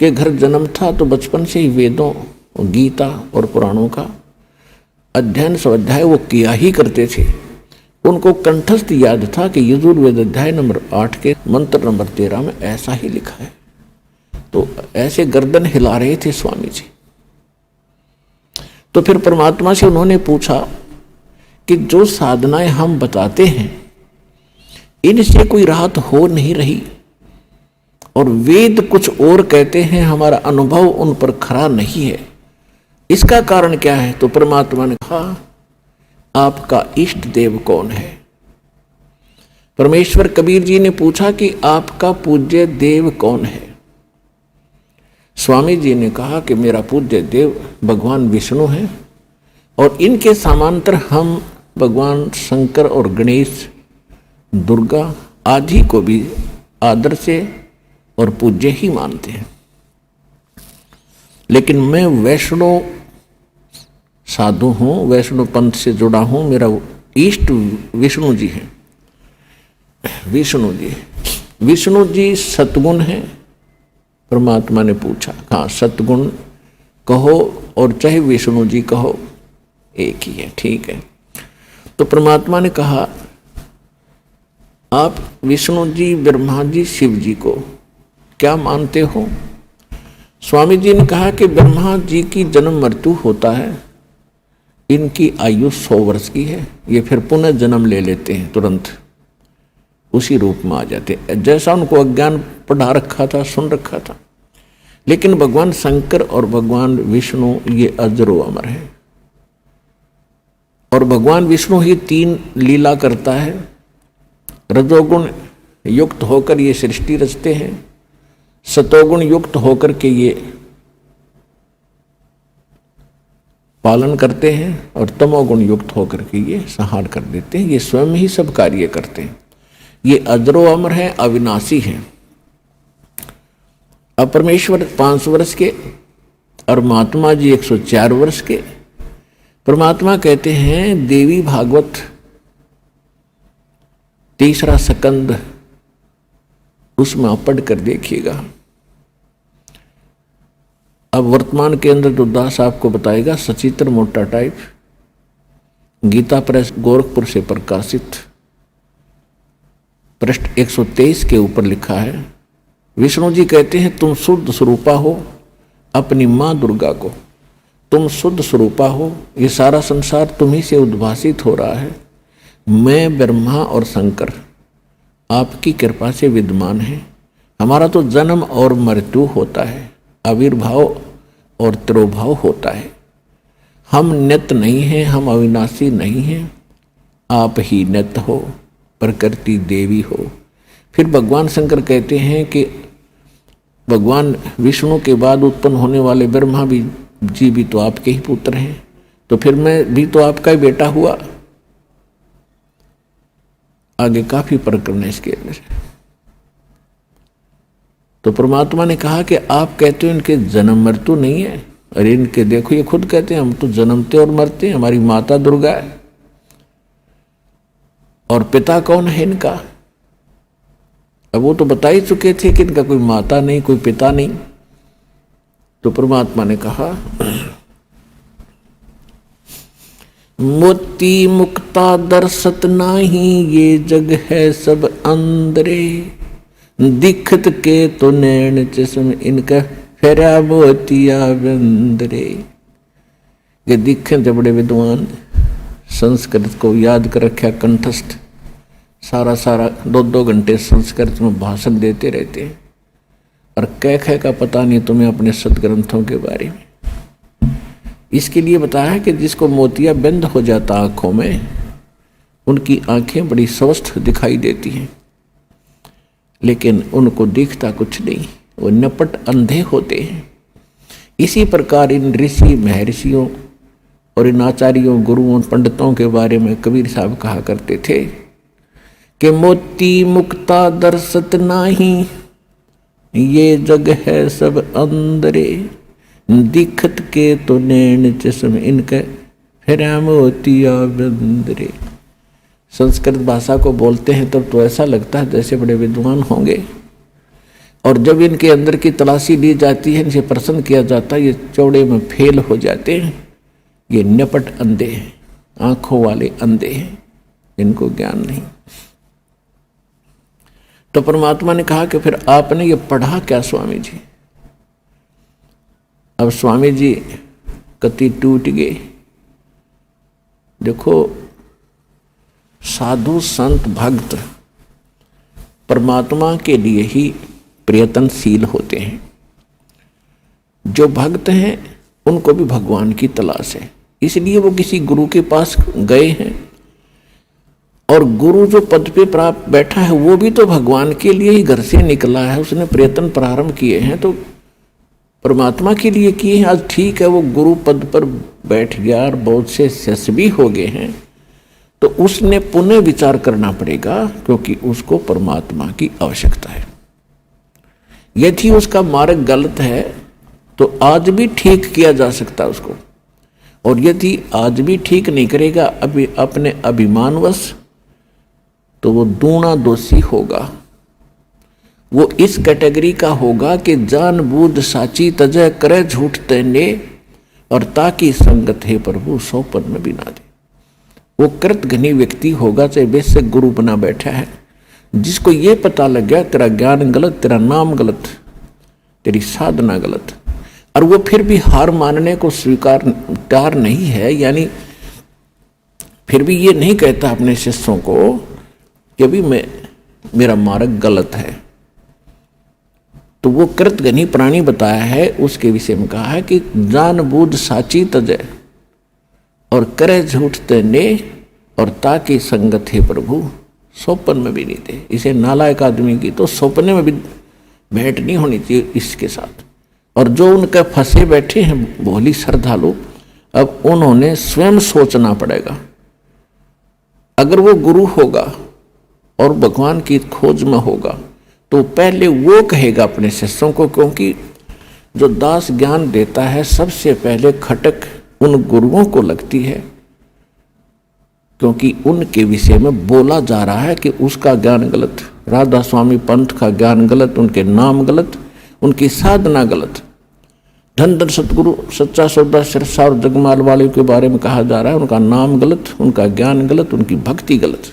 के घर जन्म था, तो बचपन से ही वेदों, गीता और पुराणों का अध्ययन स्वाध्याय वो किया ही करते थे। उनको कंठस्थ याद था कि यजुर्वेद अध्याय नंबर 8 के मंत्र नंबर 13 में ऐसा ही लिखा है। तो ऐसे गर्दन हिला रहे थे स्वामी जी। तो फिर परमात्मा से उन्होंने पूछा कि जो साधनाएं हम बताते हैं इनसे कोई राहत हो नहीं रही और वेद कुछ और कहते हैं, हमारा अनुभव उन पर खरा नहीं है, इसका कारण क्या है? तो परमात्मा ने कहा आपका इष्ट देव कौन है? परमेश्वर कबीर जी ने पूछा कि आपका पूज्य देव कौन है? स्वामी जी ने कहा कि मेरा पूज्य देव भगवान विष्णु हैं और इनके समांतर हम भगवान शंकर और गणेश, दुर्गा आदि को भी आदर से और पूज्य ही मानते हैं। लेकिन मैं वैष्णव साधु हूँ, वैष्णव पंथ से जुड़ा हूँ, मेरा इष्ट विष्णु जी हैं। विष्णु जी सतगुण हैं। परमात्मा ने पूछा, हाँ सतगुण कहो और चाहे विष्णु जी कहो एक ही है, ठीक है। तो परमात्मा ने कहा आप विष्णु जी, ब्रह्मा जी, शिव जी को क्या मानते हो? स्वामी जी ने कहा कि ब्रह्मा जी की जन्म मृत्यु होता है, इनकी आयु 100 वर्ष की है, ये फिर पुनः जन्म ले लेते हैं, तुरंत उसी रूप में आ जाते हैं जैसा उनको अज्ञान पढ़ा रखा था, सुन रखा था। लेकिन भगवान शंकर और भगवान विष्णु ये अजरो अमर है, और भगवान विष्णु ही 3 लीला करता है। रजोगुण युक्त होकर ये सृष्टि रचते हैं, सतोगुण युक्त होकर के ये पालन करते हैं, और तमोगुण युक्त होकर के ये संहार कर देते हैं। ये स्वयं ही सब कार्य करते हैं। ये अजरो अमर है, अविनाशी है। अब परमेश्वर 500 वर्ष के और महात्मा जी 104 वर्ष के। परमात्मा कहते हैं देवी भागवत 3रा स्कंद, उसमें आप पढ़ कर देखिएगा। अब वर्तमान के अंदर तो दास आपको बताएगा, सचित्र मोटा टाइप, गीता प्रेस गोरखपुर से प्रकाशित, पृष्ठ 123 के ऊपर लिखा है। विष्णु जी कहते हैं तुम शुद्ध स्वरूपा हो, अपनी माँ दुर्गा को तुम शुद्ध स्वरूपा हो, ये सारा संसार तुम्ही से उद्भासित हो रहा है। मैं ब्रह्मा और शंकर आपकी कृपा से विद्यमान है। हमारा तो जन्म और मृत्यु होता है, आविर्भाव और तिरोभाव होता है। हम नित्य नहीं हैं, हम अविनाशी नहीं हैं, आप ही नित्य हो, प्रकृति देवी हो। फिर भगवान शंकर कहते हैं कि भगवान विष्णु के बाद उत्पन्न होने वाले ब्रह्मा जी भी तो आपके ही पुत्र हैं, तो फिर मैं भी तो आपका ही बेटा हुआ। आगे काफी प्रकरण है इसके अंदर। तो परमात्मा ने कहा कि आप कहते हो इनके जन्म मृत्यु नहीं है, अरे इनके देखो ये खुद कहते हैं हम तो जन्मते और मरते हैं, हमारी माता दुर्गा है। और पिता कौन है इनका? अब वो तो बता ही चुके थे कि इनका कोई माता नहीं, कोई पिता नहीं। तो परमात्मा ने कहा मोती मुक्ता दर्शत नाही, ये जग है सब अंदरे, दिखत के तो नैन चश्म इनका फेरा मोतिया बंदरे। ये दिखे जब बड़े विद्वान संस्कृत को याद कर रखा कंठस्थ, सारा 2-2 घंटे संस्कृत में भाषण देते रहते हैं, और कह का पता नहीं तुम्हें अपने सदग्रंथों के बारे में। इसके लिए बताया कि जिसको मोतिया बंद हो जाता आंखों में, उनकी आंखें बड़ी स्वस्थ दिखाई देती हैं, लेकिन उनको दिखता कुछ नहीं, वो नपट अंधे होते हैं। इसी प्रकार इन ऋषि महर्षियों और इन आचार्यों गुरुओं पंडितों के बारे में कबीर साहब कहा करते थे कि मोती मुक्ता दर्शत नाही, ये जग है सब अंदरे, दिखत के तो नैन चश्म इनके फेरा मोतिया बंदरे। संस्कृत भाषा को बोलते हैं तब तो ऐसा लगता है जैसे बड़े विद्वान होंगे, और जब इनके अंदर की तलाशी ली जाती है, इनसे प्रश्न किया जाता है, ये चौड़े में फेल हो जाते हैं, ये नपट अंधे हैं, आंखों वाले अंधे हैं, इनको ज्ञान नहीं। तो परमात्मा ने कहा कि फिर आपने ये पढ़ा क्या स्वामी जी? अब स्वामी जी कति टूट गए। देखो साधु संत भक्त परमात्मा के लिए ही प्रयत्नशील होते हैं। जो भक्त हैं उनको भी भगवान की तलाश है, इसलिए वो किसी गुरु के पास गए हैं, और गुरु जो पद पे प्राप्त बैठा है वो भी तो भगवान के लिए ही घर से निकला है, उसने प्रयत्न प्रारंभ किए हैं तो परमात्मा के लिए किए हैं। आज ठीक है वो गुरु पद पर बैठ गया और बहुत से शिष्य भी हो गए हैं, तो उसने पुनः विचार करना पड़ेगा, क्योंकि उसको परमात्मा की आवश्यकता है। यदि उसका मार्ग गलत है तो आज भी ठीक किया जा सकता है उसको, और यदि आज भी ठीक नहीं करेगा अभी अपने अभिमानवश, तो वो दूना दोषी होगा। वो इस कैटेगरी का होगा कि जानबूझ साची तजय करे झूठ तेने, और ताकि संगत है प्रभु सौपन में बिना दे। वो कृत घनी व्यक्ति होगा, चाहे वैसे गुरु बना बैठा है, जिसको ये पता लग गया तेरा ज्ञान गलत, तेरा नाम गलत, तेरी साधना गलत, और वो फिर भी हार मानने को स्वीकार तैयार नहीं है, यानी फिर भी ये नहीं कहता अपने शिष्यों को कि अभी मेरा मार्ग गलत है। तो वो कृतघ्नी प्राणी बताया है, उसके विषय में कहा है कि जान बूझ साची तजय और करे झूठ तेने और ताकि संगत है प्रभु सौपन में भी नहीं थे। इसे नालायक आदमी की तो सौपने में भी भेंट नहीं होनी चाहिए इसके साथ। और जो उनके फंसे बैठे हैं भोली श्रद्धालु, अब उन्होंने स्वयं सोचना पड़ेगा। अगर वो गुरु होगा और भगवान की खोज में होगा तो पहले वो कहेगा अपने शिष्यों को, क्योंकि जो दास ज्ञान देता है सबसे पहले खटक उन गुरुओं को लगती है, क्योंकि उनके विषय में बोला जा रहा है कि उसका ज्ञान गलत, राधा स्वामी पंथ का ज्ञान गलत, उनके नाम गलत, उनकी साधना गलत। धन धन सतगुरु सच्चा सौदा सिरसा और जगमाल वाले के बारे में कहा जा रहा है, उनका नाम गलत, उनका ज्ञान गलत, उनकी भक्ति गलत,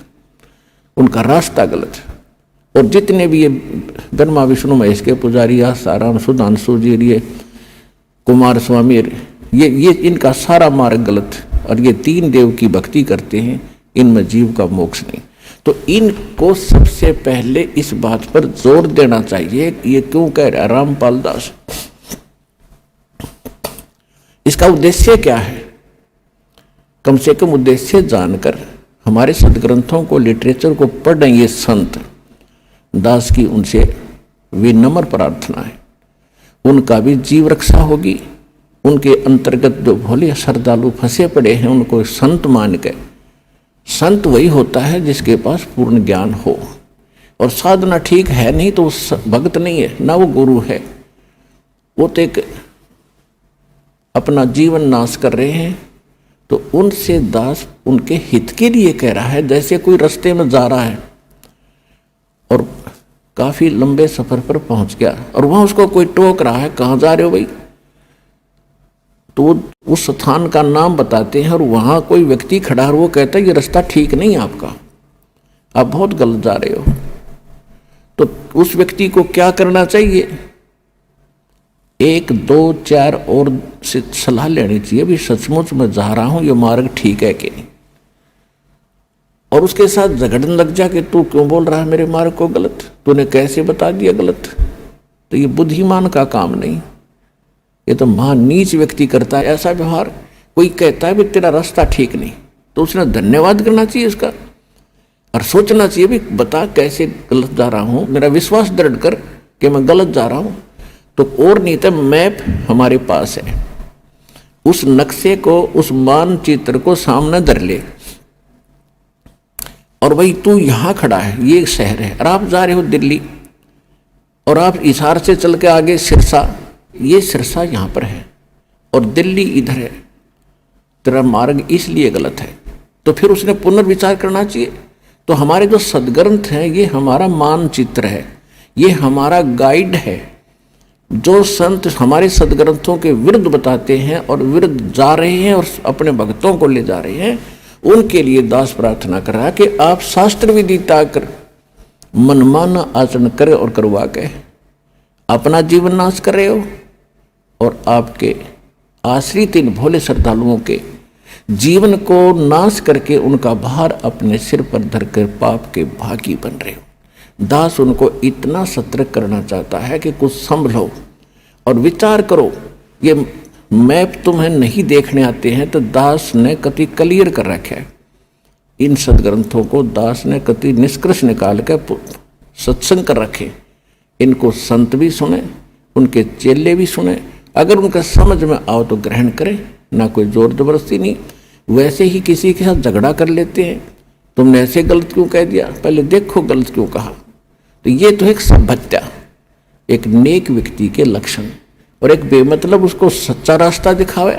उनका रास्ता गलत। और जितने भी ये ब्रह्मा विष्णु महेश के पुजारी, आसाराम सुधांशु जी, ये कुमार स्वामी, ये इनका सारा मार्ग गलत। और ये तीन देव की भक्ति करते हैं, इनमें जीव का मोक्ष नहीं। तो इनको सबसे पहले इस बात पर जोर देना चाहिए। ये क्यों कह रहा रामपाल दास? इसका उद्देश्य क्या है? कम से कम उद्देश्य जानकर हमारे सदग्रंथों को, लिटरेचर को पढ़ रहे ये संत दास की उनसे विनम्र प्रार्थना है, उनका भी जीव रक्षा होगी। उनके अंतर्गत जो भोले श्रद्धालु फंसे पड़े हैं उनको संत मान के, संत वही होता है जिसके पास पूर्ण ज्ञान हो और साधना ठीक है, नहीं तो भक्त नहीं है, ना वो गुरु है। वो तो एक अपना जीवन नाश कर रहे हैं। तो उनसे दास उनके हित के लिए कह रहा है। जैसे कोई रास्ते में जा रहा है और काफी लंबे सफर पर पहुंच गया और वहां उसको कोई टोक रहा है, कहाँ जा रहे हो भाई? तो उस स्थान का नाम बताते हैं और वहां कोई व्यक्ति खड़ा है, वो कहता है ये रास्ता ठीक नहीं है आपका, आप बहुत गलत जा रहे हो। तो उस व्यक्ति को क्या करना चाहिए? 1, 2, 4 और से सलाह लेनी चाहिए, भी सचमुच मैं जा रहा हूं, ये मार्ग ठीक है कि नहीं। और उसके साथ झगड़ने लग जा कि तू क्यों बोल रहा है मेरे मार्ग को गलत, तूने कैसे बता दिया गलत? तो ये बुद्धिमान का काम नहीं, ये तो महान नीच व्यक्ति करता है ऐसा व्यवहार। कोई कहता है भी तेरा रास्ता ठीक नहीं, तो उसने धन्यवाद करना चाहिए इसका और सोचना चाहिए भी बता कैसे गलत जा रहा हूं, मेरा विश्वास दृढ़ कर कि मैं गलत जा रहा हूं। तो और नहीं तो मैप हमारे पास है, उस नक्शे को, उस मानचित्र को सामने धर ले और भाई तू यहां खड़ा है, ये शहर है और आप जा रहे हो दिल्ली और आप हिसार से चल के आगे सिरसा, ये सिरसा यहां पर है और दिल्ली इधर है, तेरा मार्ग इसलिए गलत है। तो फिर उसने पुनर्विचार करना चाहिए। तो हमारे जो सदग्रंथ हैं ये हमारा मानचित्र है, ये हमारा गाइड है। जो संत हमारे सदग्रंथों के विरुद्ध बताते हैं और विरुद्ध जा रहे हैं और अपने भक्तों को ले जा रहे हैं, उनके लिए दास प्रार्थना कर रहा है कि आप शास्त्र विदिता कर मनमाना आचरण करे और करवा के अपना जीवन नाश कर रहे हो और आपके आश्रित इन भोले श्रद्धालुओं के जीवन को नाश करके उनका भार अपने सिर पर धरकर पाप के भागी बन रहे हो। दास उनको इतना सतर्क करना चाहता है कि कुछ संभलो और विचार करो। ये मैप तुम्हें नहीं देखने आते हैं तो दास ने कति क्लियर कर रखा है। इन सदग्रंथों को दास ने कति निष्कर्ष निकाल कर सत्संग कर रखे। इनको संत भी सुने, उनके चेले भी सुने, अगर उनका समझ में आओ तो ग्रहण करें, ना कोई जोर जबरदस्ती नहीं। वैसे ही किसी के साथ झगड़ा कर लेते हैं, तुमने ऐसे गलत क्यों कह दिया, पहले देखो गलत क्यों कहा। तो ये तो एक सभ्यता, एक नेक व्यक्ति के लक्षण। और एक बेमतलब उसको सच्चा रास्ता दिखावे,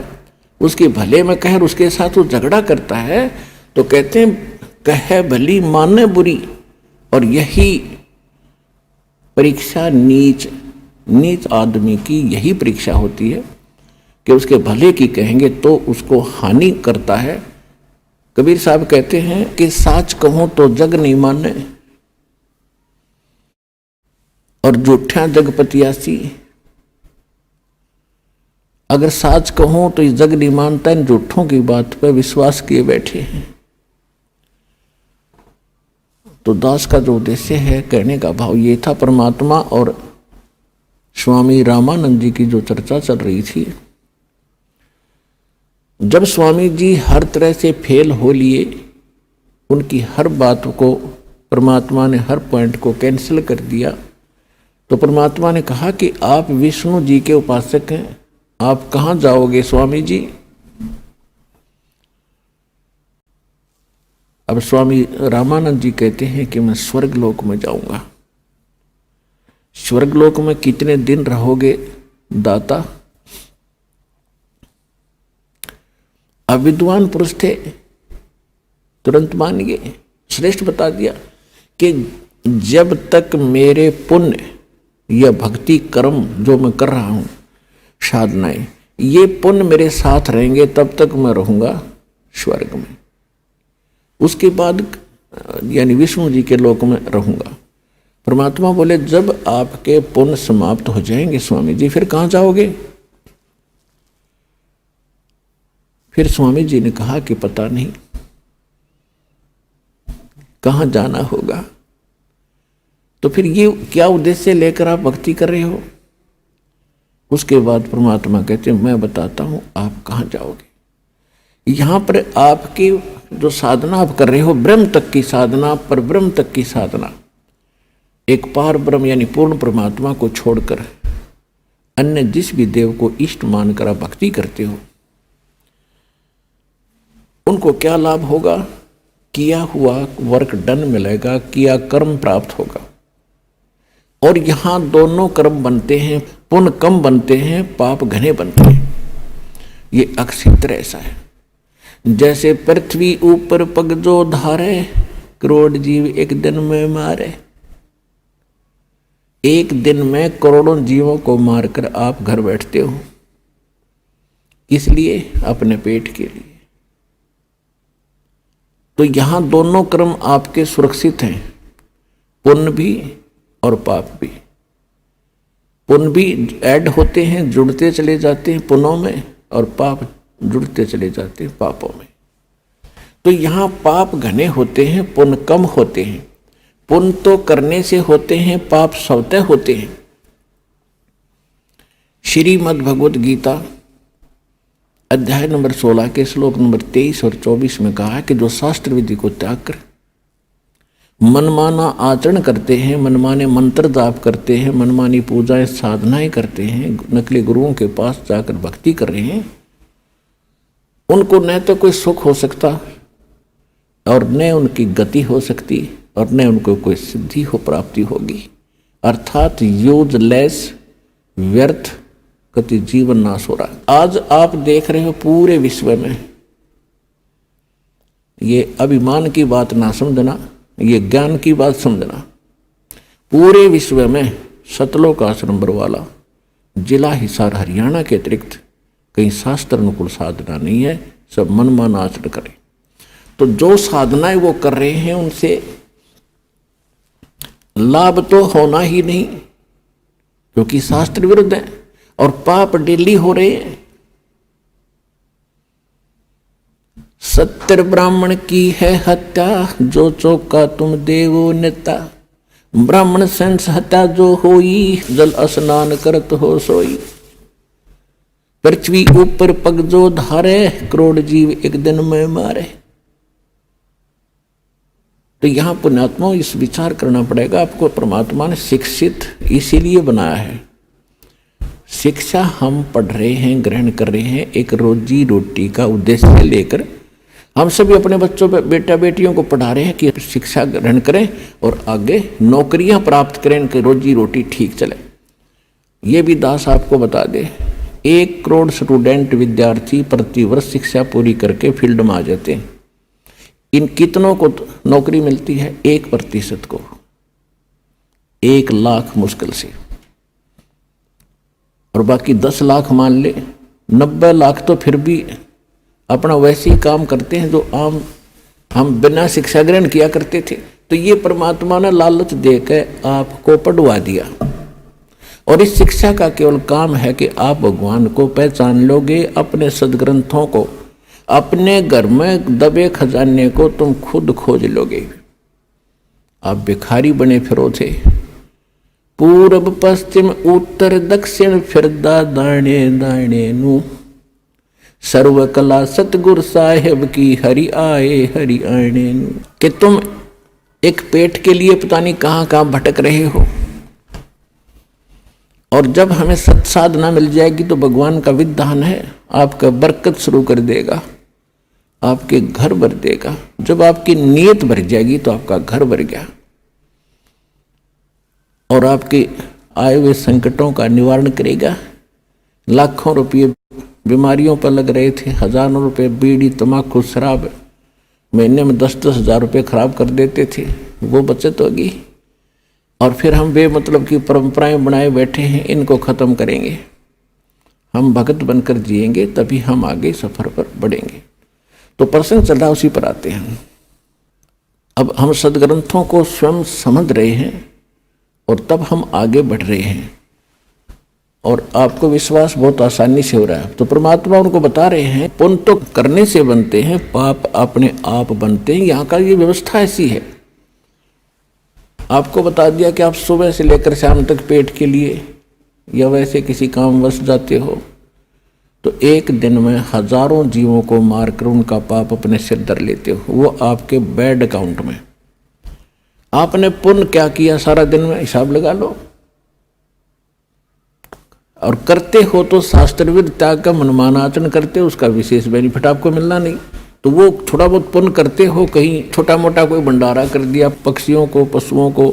उसके भले में कहे उसके साथ वो झगड़ा करता है, तो कहते हैं कहे भली माने बुरी। और यही परीक्षा नीच आदमी की यही परीक्षा होती है कि उसके भले की कहेंगे तो उसको हानि करता है। कबीर साहब कहते हैं कि साच कहूं तो जग नहीं माने और झूठा जगपतियासी। अगर साच कहूं तो ये जग नहीं मानता, इन झूठों की बात पर विश्वास किए बैठे हैं। तो दास का जो उद्देश्य है, कहने का भाव ये था, परमात्मा और स्वामी रामानंद जी की जो चर्चा चल रही थी, जब स्वामी जी हर तरह से फेल हो लिए, उनकी हर बात को परमात्मा ने, हर पॉइंट को कैंसिल कर दिया, तो परमात्मा ने कहा कि आप विष्णु जी के उपासक हैं, आप कहाँ जाओगे स्वामी जी? अब स्वामी रामानंद जी कहते हैं कि मैं स्वर्गलोक में जाऊंगा। स्वर्गलोक में कितने दिन रहोगे दाता? अब विद्वान पुरुष थे, तुरंत मान गए, श्रेष्ठ बता दिया कि जब तक मेरे पुण्य या भक्ति कर्म जो मैं कर रहा हूं, साधनाएं, ये पुण्य मेरे साथ रहेंगे, तब तक मैं रहूंगा स्वर्ग में। उसके बाद यानी विष्णु जी के लोक में रहूंगा। परमात्मा बोले जब आपके पुण्य समाप्त हो जाएंगे स्वामी जी, फिर कहाँ जाओगे? फिर स्वामी जी ने कहा कि पता नहीं कहाँ जाना होगा। तो फिर ये क्या उद्देश्य लेकर आप भक्ति कर रहे हो? उसके बाद परमात्मा कहते हैं मैं बताता हूं आप कहाँ जाओगे। यहां पर आपकी जो साधना आप कर रहे हो, ब्रह्म तक की साधना, पर ब्रह्म तक की साधना, एक पार ब्रह्म यानी पूर्ण परमात्मा को छोड़कर अन्य जिस भी देव को इष्ट मानकर आप भक्ति करते हो, उनको क्या लाभ होगा? किया हुआ वर्क डन मिलेगा, किया कर्म प्राप्त होगा। और यहां दोनों कर्म बनते हैं, पुण्य कम बनते हैं, पाप घने बनते हैं। ये अक्षित्र ऐसा है। जैसे पृथ्वी ऊपर पग जो धारे, करोड़ जीव एक दिन में मारे। एक दिन में करोड़ों जीवों को मारकर आप घर बैठते हो, किस लिए? अपने पेट के लिए। तो यहां दोनों कर्म आपके सुरक्षित हैं, पुण्य भी और पाप भी। पुण्य भी ऐड होते हैं, जुड़ते चले जाते हैं पुण्यों में, और पाप जुड़ते चले जाते हैं पापों में। तो यहाँ पाप घने होते हैं, पुण्य कम होते हैं। पुण्य तो करने से होते हैं, पाप स्वतः होते हैं। श्रीमद् भगवद गीता अध्याय नंबर 16 के श्लोक नंबर 23 और 24 में कहा है कि जो शास्त्र विधि को त्याग कर मनमाना आचरण करते हैं, मनमाने मंत्र जाप करते हैं, मनमानी पूजाएं साधनाएं करते हैं, नकली गुरुओं के पास जाकर भक्ति कर रहे हैं, उनको न तो कोई सुख हो सकता और न उनकी गति हो सकती और न उनको कोई सिद्धि हो, प्राप्ति होगी। अर्थात यूजलेस, व्यर्थ गति, जीवन नाश हो रहा। आज आप देख रहे हो पूरे विश्व में, ये अभिमान की बात ना समझना, ये ज्ञान की बात समझना। पूरे विश्व में सतलोक आश्रम बरवाला जिला हिसार हरियाणा के अतिरिक्त कहीं शास्त्र अनुकूल साधना नहीं है, सब मनमाना आचरण करें। तो जो साधनाएं वो कर रहे हैं उनसे लाभ तो होना ही नहीं, क्योंकि शास्त्र विरुद्ध है, और पाप डेली हो रहे हैं। 70 ब्राह्मण की है हत्या, जो चौका तुम देवो नेता। ब्राह्मण सेंस हत्या जो होई, जल स्नान करत हो सोई। पृथ्वी ऊपर पग जो धारे, करोड़ जीव एक दिन में मारे। तो यहां पुण्यात्मा इस विचार करना पड़ेगा आपको। परमात्मा ने शिक्षित इसीलिए बनाया है। शिक्षा हम पढ़ रहे हैं, ग्रहण कर रहे हैं, एक रोजी रोटी का उद्देश्य लेकर हम सभी अपने बच्चों पे, बेटा बेटियों को पढ़ा रहे हैं कि शिक्षा ग्रहण करें और आगे नौकरियां प्राप्त करें, इनकी रोजी रोटी ठीक चले। ये भी दास आपको बता दे, 1 करोड़ स्टूडेंट विद्यार्थी प्रतिवर्ष शिक्षा पूरी करके फील्ड में आ जाते हैं। इन कितनों को नौकरी मिलती है? 1% को। 1 लाख मुश्किल से, और बाकी 10 लाख मान ले, 90 लाख तो फिर भी अपना वैसे ही काम करते हैं जो आम हम बिना शिक्षा ग्रहण किया करते थे। तो ये परमात्मा ने लालच देकर आपको पढ़वा दिया, और इस शिक्षा का केवल काम है कि आप भगवान को पहचान लोगे। अपने सदग्रंथों को, अपने घर में दबे खजाने को तुम खुद खोज लोगे। आप भिखारी बने फिरो थे। पूरब पश्चिम उत्तर दक्षिण फिरदा दाणे दाणे नू, सर्व कला सतगुर साहेब की हरि आए हरि आने नू। कि तुम एक पेट के लिए पता नहीं कहां कहां भटक रहे हो, और जब हमें सत साधना मिल जाएगी तो भगवान का विधान है आपका बरकत शुरू कर देगा, आपके घर भर देगा। जब आपकी नीयत भर जाएगी तो आपका घर भर गया, और आपके आए हुए संकटों का निवारण करेगा। लाखों रुपये बीमारियों पर लग रहे थे, हजारों रुपये बीड़ी तंबाकू शराब, महीने में 10-10 हजार रुपये खराब कर देते थे, वो बचत होगी। और फिर हम बेमतलब की परंपराएं बनाए बैठे हैं, इनको खत्म करेंगे। हम भगत बनकर जिएंगे, तभी हम आगे सफर पर बढ़ेंगे। तो प्रसंग चल रहा, उसी पर आते हैं। अब हम सदग्रंथों को स्वयं समझ रहे हैं और तब हम आगे बढ़ रहे हैं, और आपको विश्वास बहुत आसानी से हो रहा है। तो परमात्मा उनको बता रहे हैं पुण्य तो करने से बनते हैं, पाप अपने आप बनते हैं। यहाँ का ये व्यवस्था ऐसी है। आपको बता दिया कि आप सुबह से लेकर शाम तक पेट के लिए या वैसे किसी काम वश जाते हो, तो एक दिन में हजारों जीवों को मारकर उनका पाप अपने सिर धर लेते हो, वो आपके बैड अकाउंट में। आपने पुण्य क्या किया सारा दिन में हिसाब लगा लो, और करते हो तो शास्त्रविद त्याग का मनमाना आचरण करते हो, उसका विशेष बेनिफिट आपको मिलना नहीं। तो वो थोड़ा बहुत पुण्य करते हो, कहीं छोटा मोटा कोई भंडारा कर दिया, पक्षियों को पशुओं को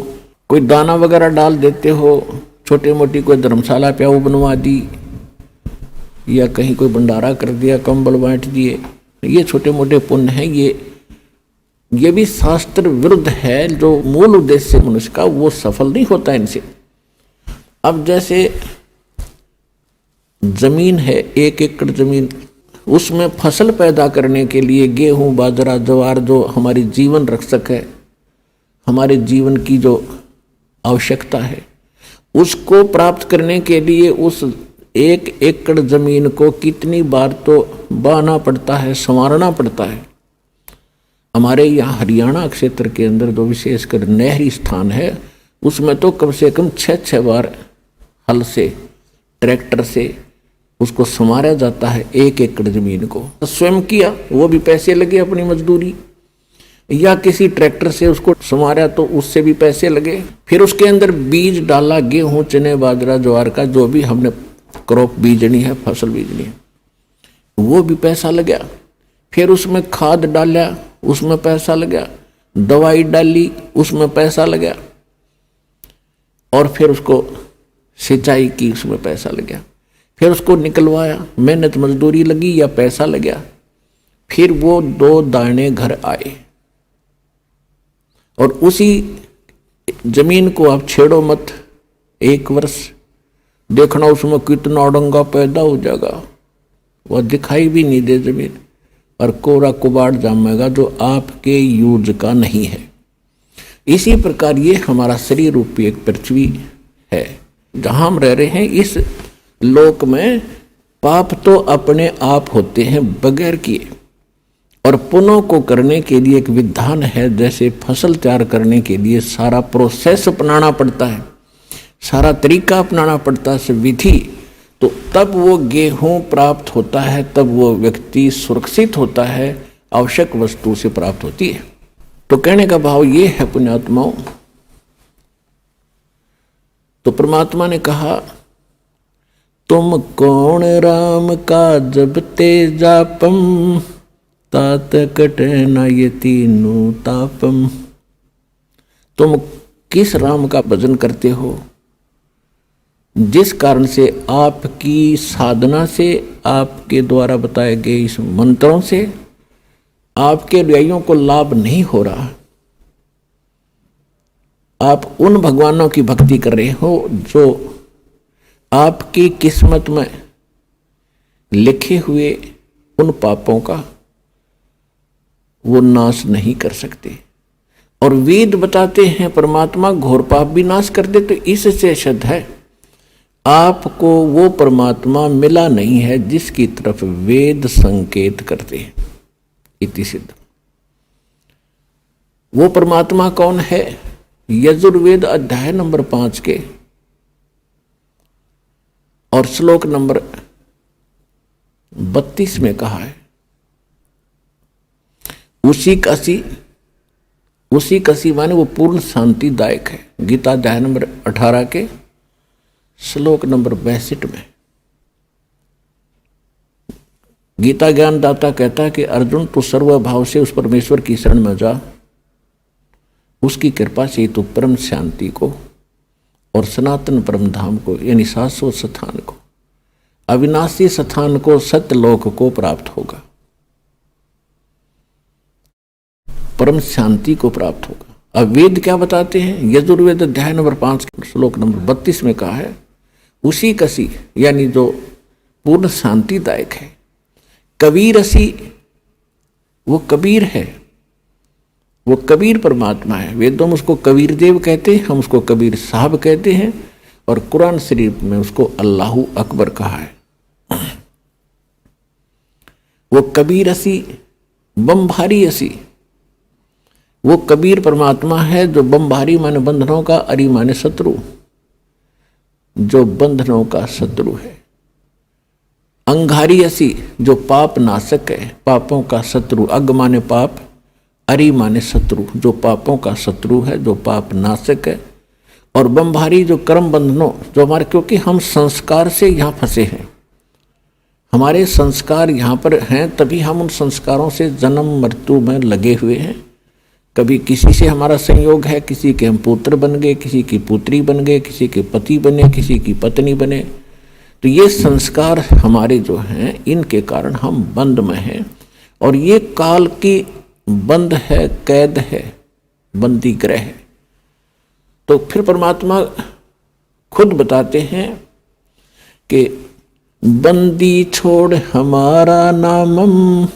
कोई दाना वगैरह डाल देते हो, छोटी मोटी कोई धर्मशाला प्याऊ बनवा दी, या कहीं कोई भंडारा कर दिया, कंबल बांट दिए, ये छोटे मोटे पुण्य हैं। ये भी शास्त्र विरुद्ध है। जो मूल उद्देश्य मनुष्य का वो सफल नहीं होता इनसे। अब जैसे जमीन है, 1 एकड़ जमीन, उसमें फसल पैदा करने के लिए गेहूं बाजरा ज्वार, जो हमारी जीवन रक्षक है, हमारे जीवन की जो आवश्यकता है, उसको प्राप्त करने के लिए उस 1 एकड़ जमीन को कितनी बार तो बाना पड़ता है, संवारना पड़ता है। हमारे यहाँ हरियाणा क्षेत्र के अंदर जो विशेषकर नहरी स्थान है, उसमें तो कम से कम 6-6 बार हल से, ट्रैक्टर से उसको संवारा जाता है 1 एकड़ जमीन को। स्वयं किया, वो भी पैसे लगे अपनी मजदूरी, या किसी ट्रैक्टर से उसको संवारा तो उससे भी पैसे लगे। फिर उसके अंदर बीज डाला, गेहूं चने बाजरा ज्वार का, जो भी हमने क्रॉप बीजनी है, फसल बीजनी है, वो भी पैसा लगा। फिर उसमें खाद डाला, उसमें पैसा लगा, दवाई डाली, उसमें पैसा लगा, और फिर उसको सिंचाई की, उसमें पैसा लगा। फिर उसको निकलवाया, मेहनत मजदूरी लगी या पैसा लगा। फिर वो 2 दाने घर आए, और उसी जमीन को आप छेड़ो मत, 1 वर्ष देखना उसमें कितना डंगा पैदा हो जाएगा, वह दिखाई भी नहीं दे जमीन, और कोरा कुबाड़ जामेगा जो आपके यूज का नहीं है। इसी प्रकार ये हमारा शरीर रूपी एक पृथ्वी है, जहां हम रह रहे हैं। इस लोक में पाप तो अपने आप होते हैं बगैर किए, और पुण्यों को करने के लिए एक विधान है। जैसे फसल तैयार करने के लिए सारा प्रोसेस अपनाना पड़ता है, सारा तरीका अपनाना पड़ता है, विधि, तो तब वो गेहूं प्राप्त होता है, तब वो व्यक्ति सुरक्षित होता है, आवश्यक वस्तु से प्राप्त होती है। तो कहने का भाव ये है पुण्यात्माओं, तो परमात्मा ने कहा तुम कौन राम का जपते जापम, तात कट न ये तीनों तापम। तुम किस राम का भजन करते हो, जिस कारण से आपकी साधना से, आपके द्वारा बताए गए इस मंत्रों से आपके अनुयायियों को लाभ नहीं हो रहा। आप उन भगवानों की भक्ति कर रहे हो जो आपकी किस्मत में लिखे हुए उन पापों का वो नाश नहीं कर सकते। और वेद बताते हैं परमात्मा घोर पाप भी नाश कर दे। तो इससे सिद्ध है आपको वो परमात्मा मिला नहीं है जिसकी तरफ वेद संकेत करते हैं। इति सिद्ध। वो परमात्मा कौन है? यजुर्वेद अध्याय नंबर 5 के और श्लोक नंबर 32 में कहा है, उसी कसी माने वो पूर्ण शांतिदायक है। गीता अध्याय नंबर 18 के श्लोक नंबर 62 में गीता ज्ञानदाता कहता है कि अर्जुन तू सर्वभाव से उस परमेश्वर की शरण में जा, उसकी कृपा से तू परम शांति को और सनातन परम धाम को यानी शाश्वत स्थान को, अविनाशी स्थान को, सत्यलोक को प्राप्त होगा, परम शांति को प्राप्त होगा। अब वेद क्या बताते हैं? यजुर्वेद अध्याय नंबर 5 श्लोक नंबर 32 में कहा है, उसी कसी यानी जो पूर्ण शांतिदायक है। कबीर असी, वो कबीर है, वो कबीर परमात्मा है। वेदों में उसको कबीर देव कहते हैं, हम उसको कबीर साहब कहते हैं, और कुरान शरीफ में उसको अल्लाहू अकबर कहा है। वो कबीर असी बमभारी असी, वो कबीर परमात्मा है जो बमभारी माने बंधनों का, अरी माने शत्रु, जो बंधनों का शत्रु है। अंगारी असी जो पाप नाशक है, पापों का शत्रु। अग माने पाप, अरि माने शत्रु, जो पापों का शत्रु है, जो पाप नाशक है। और बमभारी जो कर्म बंधनों, जो हमारे, क्योंकि हम संस्कार से यहाँ फंसे हैं, हमारे संस्कार यहाँ पर हैं, तभी हम उन संस्कारों से जन्म मृत्यु में लगे हुए हैं। कभी किसी से हमारा संयोग है, किसी के हम पुत्र बन गए, किसी की पुत्री बन गए, किसी के पति बने, किसी की पत्नी बने। तो ये संस्कार हमारे जो हैं, इनके कारण हम बंद में हैं, और ये काल की बंद है, कैद है, बंदी ग्रह है। तो फिर परमात्मा खुद बताते हैं कि बंदी छोड़ हमारा नामम,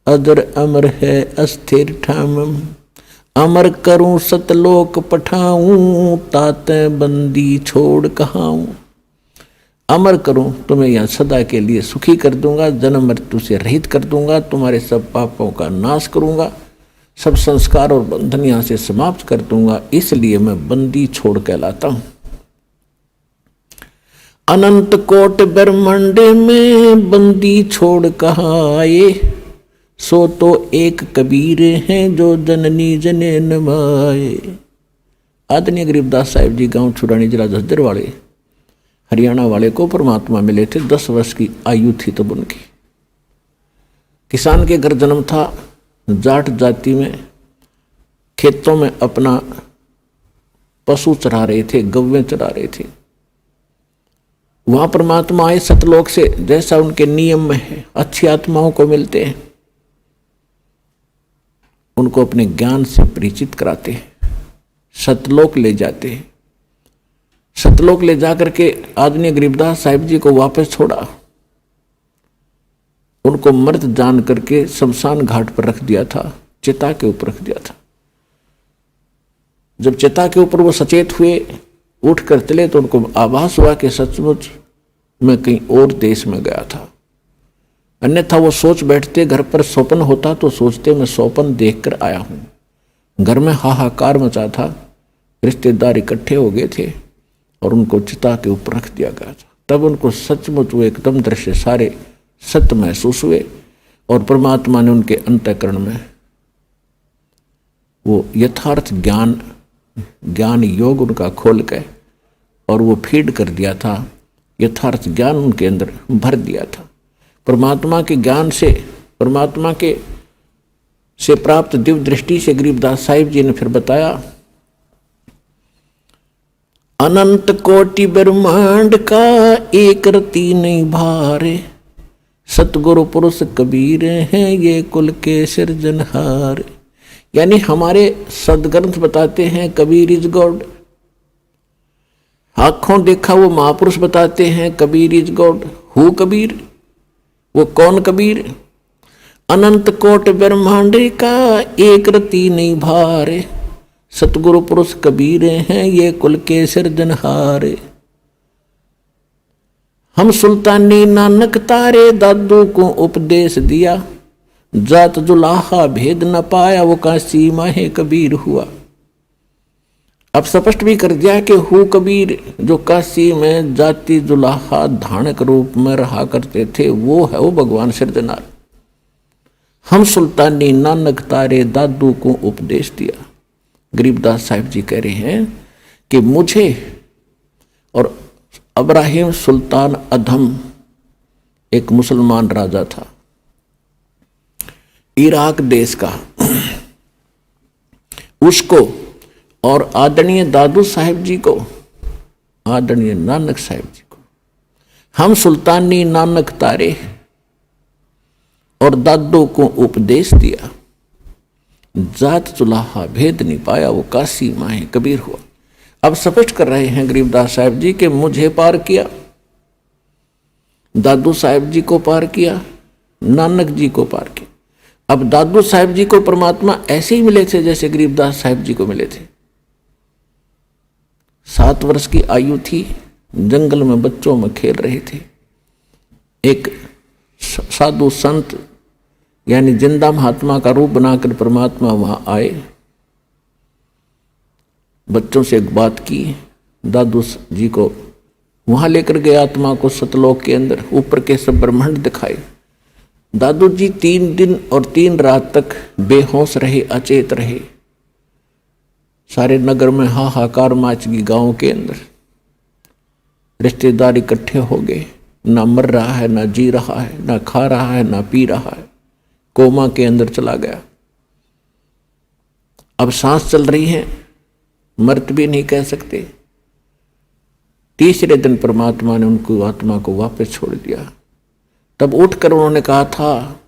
अदर अमर है अस्थिर ठामम। अमर करूं सतलोक पठाऊं, ताते बंदी छोड़ कहाऊं। अमर करूं, तुम्हें यहाँ सदा के लिए सुखी कर दूंगा, जन्म मृत्यु से रहित कर दूंगा, तुम्हारे सब पापों का नाश करूंगा, सब संस्कार और बंधन यहाँ से समाप्त कर दूंगा, इसलिए मैं बंदी छोड़ कहलाता हूं। अनंत कोट ब्रह्मांड में बंदी छोड़ कहाँ आए, सो तो एक कबीर हैं जो जननी जने नमाए। आदरणीय गरीबदास साहिब जी गांव छुरानी जिला झज्जर वाले हरियाणा वाले को परमात्मा मिले थे। 10 वर्ष की आयु थी तब उनकी। किसान के घर जन्म था, जाट जाति में, खेतों में अपना पशु चरा रहे थे, गौवें चरा रहे थे। वहां परमात्मा आए सतलोक से, जैसा उनके नियम में है, अच्छी आत्माओं को मिलते हैं, उनको अपने ज्ञान से परिचित कराते हैं, सतलोक ले जाते हैं। सतलोक ले जाकर के आदरणीय गरीबदास साहिब जी को वापस छोड़ा, उनको मृत जान करके शमशान घाट पर रख दिया था, चिता के ऊपर रख दिया था। जब चिता के ऊपर वो सचेत हुए, उठ कर चले, तो उनको आभास हुआ कि सचमुच मैं कहीं और देश में गया था। अन्यथा वो सोच बैठते, घर पर स्वप्न होता तो सोचते मैं स्वप्न देखकर आया हूं। घर में हाहाकार मचा था, रिश्तेदार इकट्ठे हो गए थे और उनको चिता के ऊपर रख दिया गया था। तब उनको सचमुच वो एकदम दृश्य सारे सत्य महसूस हुए, और परमात्मा ने उनके अंतःकरण में वो यथार्थ ज्ञान योग उनका खोल के और वो फीड कर दिया था, यथार्थ ज्ञान उनके अंदर भर दिया था। परमात्मा के ज्ञान से, परमात्मा के से प्राप्त दिव्य दृष्टि से गरीबदास साहिब जी ने फिर बताया, अनंत कोटि ब्रह्मांड का एक रति नहीं भारे, सतगुरु पुरुष कबीर हैं ये कुल के सिरजनहार। यानी हमारे सदग्रंथ बताते हैं कबीर इज गॉड, आंखों देखा वो महापुरुष बताते हैं Kabir is God. Who Kabir, वो कौन कबीर? अनंत कोट ब्रह्मांड का एक रति नहीं भारे, सतगुरु पुरुष कबीर हैं ये कुल के सिरजनहार। हम सुल्तानी नानक तारे दादू को उपदेश दिया, जात जुलाहा भेद न पाया वो काशी माहे कबीर हुआ। अब स्पष्ट भी कर दिया कि हु कबीर जो काशी में जाति जुलाहा धानक रूप में रहा करते थे, वो है वो भगवान सृजनार। हम सुल्तानी नानक तारे दादू को उपदेश दिया। गरीबदास साहिब जी कह रहे हैं कि मुझे और इब्राहिम सुल्तान अधम एक मुसलमान राजा था इराक देश का, उसको और आदरणीय दादू साहिब जी को, आदरणीय नानक साहिब जी को हम सुल्तानी नानक तारे और दादू को उपदेश दिया। जात चुलाहा भेद नहीं पाया, वो काशी माहे कबीर हुआ। अब स्पष्ट कर रहे हैं गरीबदास साहिब जी कि मुझे पार किया, दादू साहिब जी को पार किया, नानक जी को पार किया। अब दादू साहिब जी को परमात्मा ऐसे ही मिले थे जैसे गरीबदास साहिब जी को मिले थे। 7 वर्ष की आयु थी, जंगल में बच्चों में खेल रहे थे। एक साधु संत यानी जिंदा महात्मा का रूप बनाकर परमात्मा वहां आए, बच्चों से एक बात की, दादू जी को वहां लेकर गए, आत्मा को सतलोक के अंदर ऊपर के सब ब्रह्मांड दिखाए। दादू जी 3 दिन और 3 रात तक बेहोश रहे, अचेत रहे। सारे नगर में हाहाकार मच गई, गांव के अंदर रिश्तेदार इकट्ठे हो गए। ना मर रहा है, ना जी रहा है, ना खा रहा है, ना पी रहा है, कोमा के अंदर चला गया। अब सांस चल रही है, मृत भी नहीं कह सकते। तीसरे दिन परमात्मा ने उनको आत्मा को वापस छोड़ दिया। तब उठकर उन्होंने कहा था,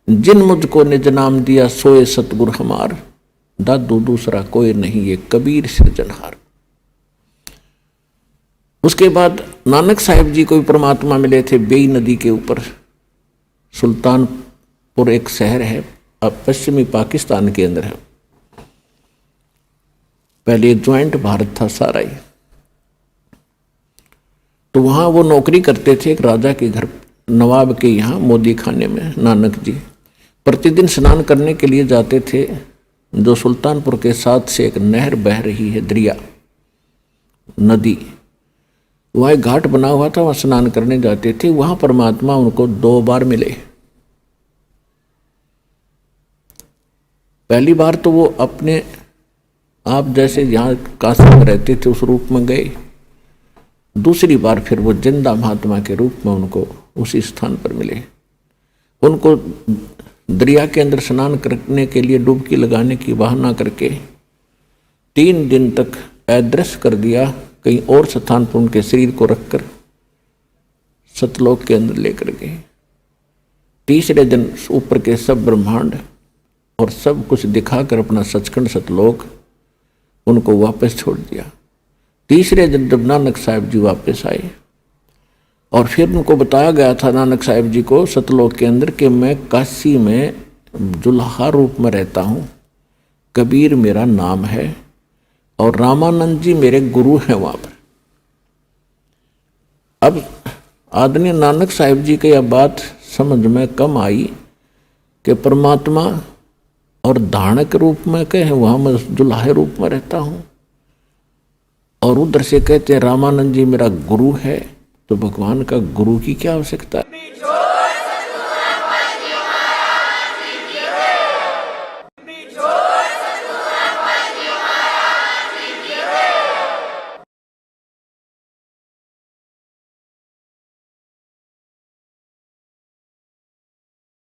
जिन मुझको निज नाम दिया सोए सतगुरु हमार, दादू दूसरा कोई नहीं ये कबीर सृजनहार। उसके बाद नानक साहिब जी को भी परमात्मा मिले थे बेई नदी के ऊपर। सुल्तानपुर एक शहर है, अब पश्चिमी पाकिस्तान के अंदर है। पहले ज्वाइंट भारत था सारा ही। तो वहां वो नौकरी करते थे एक राजा के घर, नवाब के यहाँ मोदी खाने में। नानक जी प्रतिदिन स्नान करने के लिए जाते थे। जो सुल्तानपुर के साथ से एक नहर बह रही है, दरिया नदी, वहाँ एक घाट बना हुआ था, वहाँ स्नान करने जाते थे। वहाँ परमात्मा उनको 2 बार मिले। पहली बार तो वो अपने आप जैसे यहाँ काशी में रहते थे उस रूप में गए। दूसरी बार फिर वो जिंदा महात्मा के रूप में उनको उसी स्थान पर मिले। उनको दरिया के अंदर स्नान करने के लिए डुबकी लगाने की बहाना करके 3 दिन तक अदृश्य कर दिया। कहीं और स्थान पर उनके शरीर को रखकर सतलोक के अंदर लेकर गए। तीसरे दिन ऊपर के सब ब्रह्मांड और सब कुछ दिखाकर अपना सचखंड सतलोक उनको वापस छोड़ दिया। तीसरे दिन जब नानक साहिब जी वापस आए और फिर उनको बताया गया था नानक साहिब जी को सतलोक के अंदर कि मैं काशी में जुल्हा रूप में रहता हूँ, कबीर मेरा नाम है और रामानंद जी मेरे गुरु हैं वहाँ पर। अब आदरणीय नानक साहिब जी की यह बात समझ में कम आई कि परमात्मा और धानक रूप में कहे वहाँ मैं जुल्हा रूप में रहता हूँ, और उधर से कहते हैं रामानंद जी मेरा गुरु है। तो भगवान का गुरु की क्या आवश्यकता है?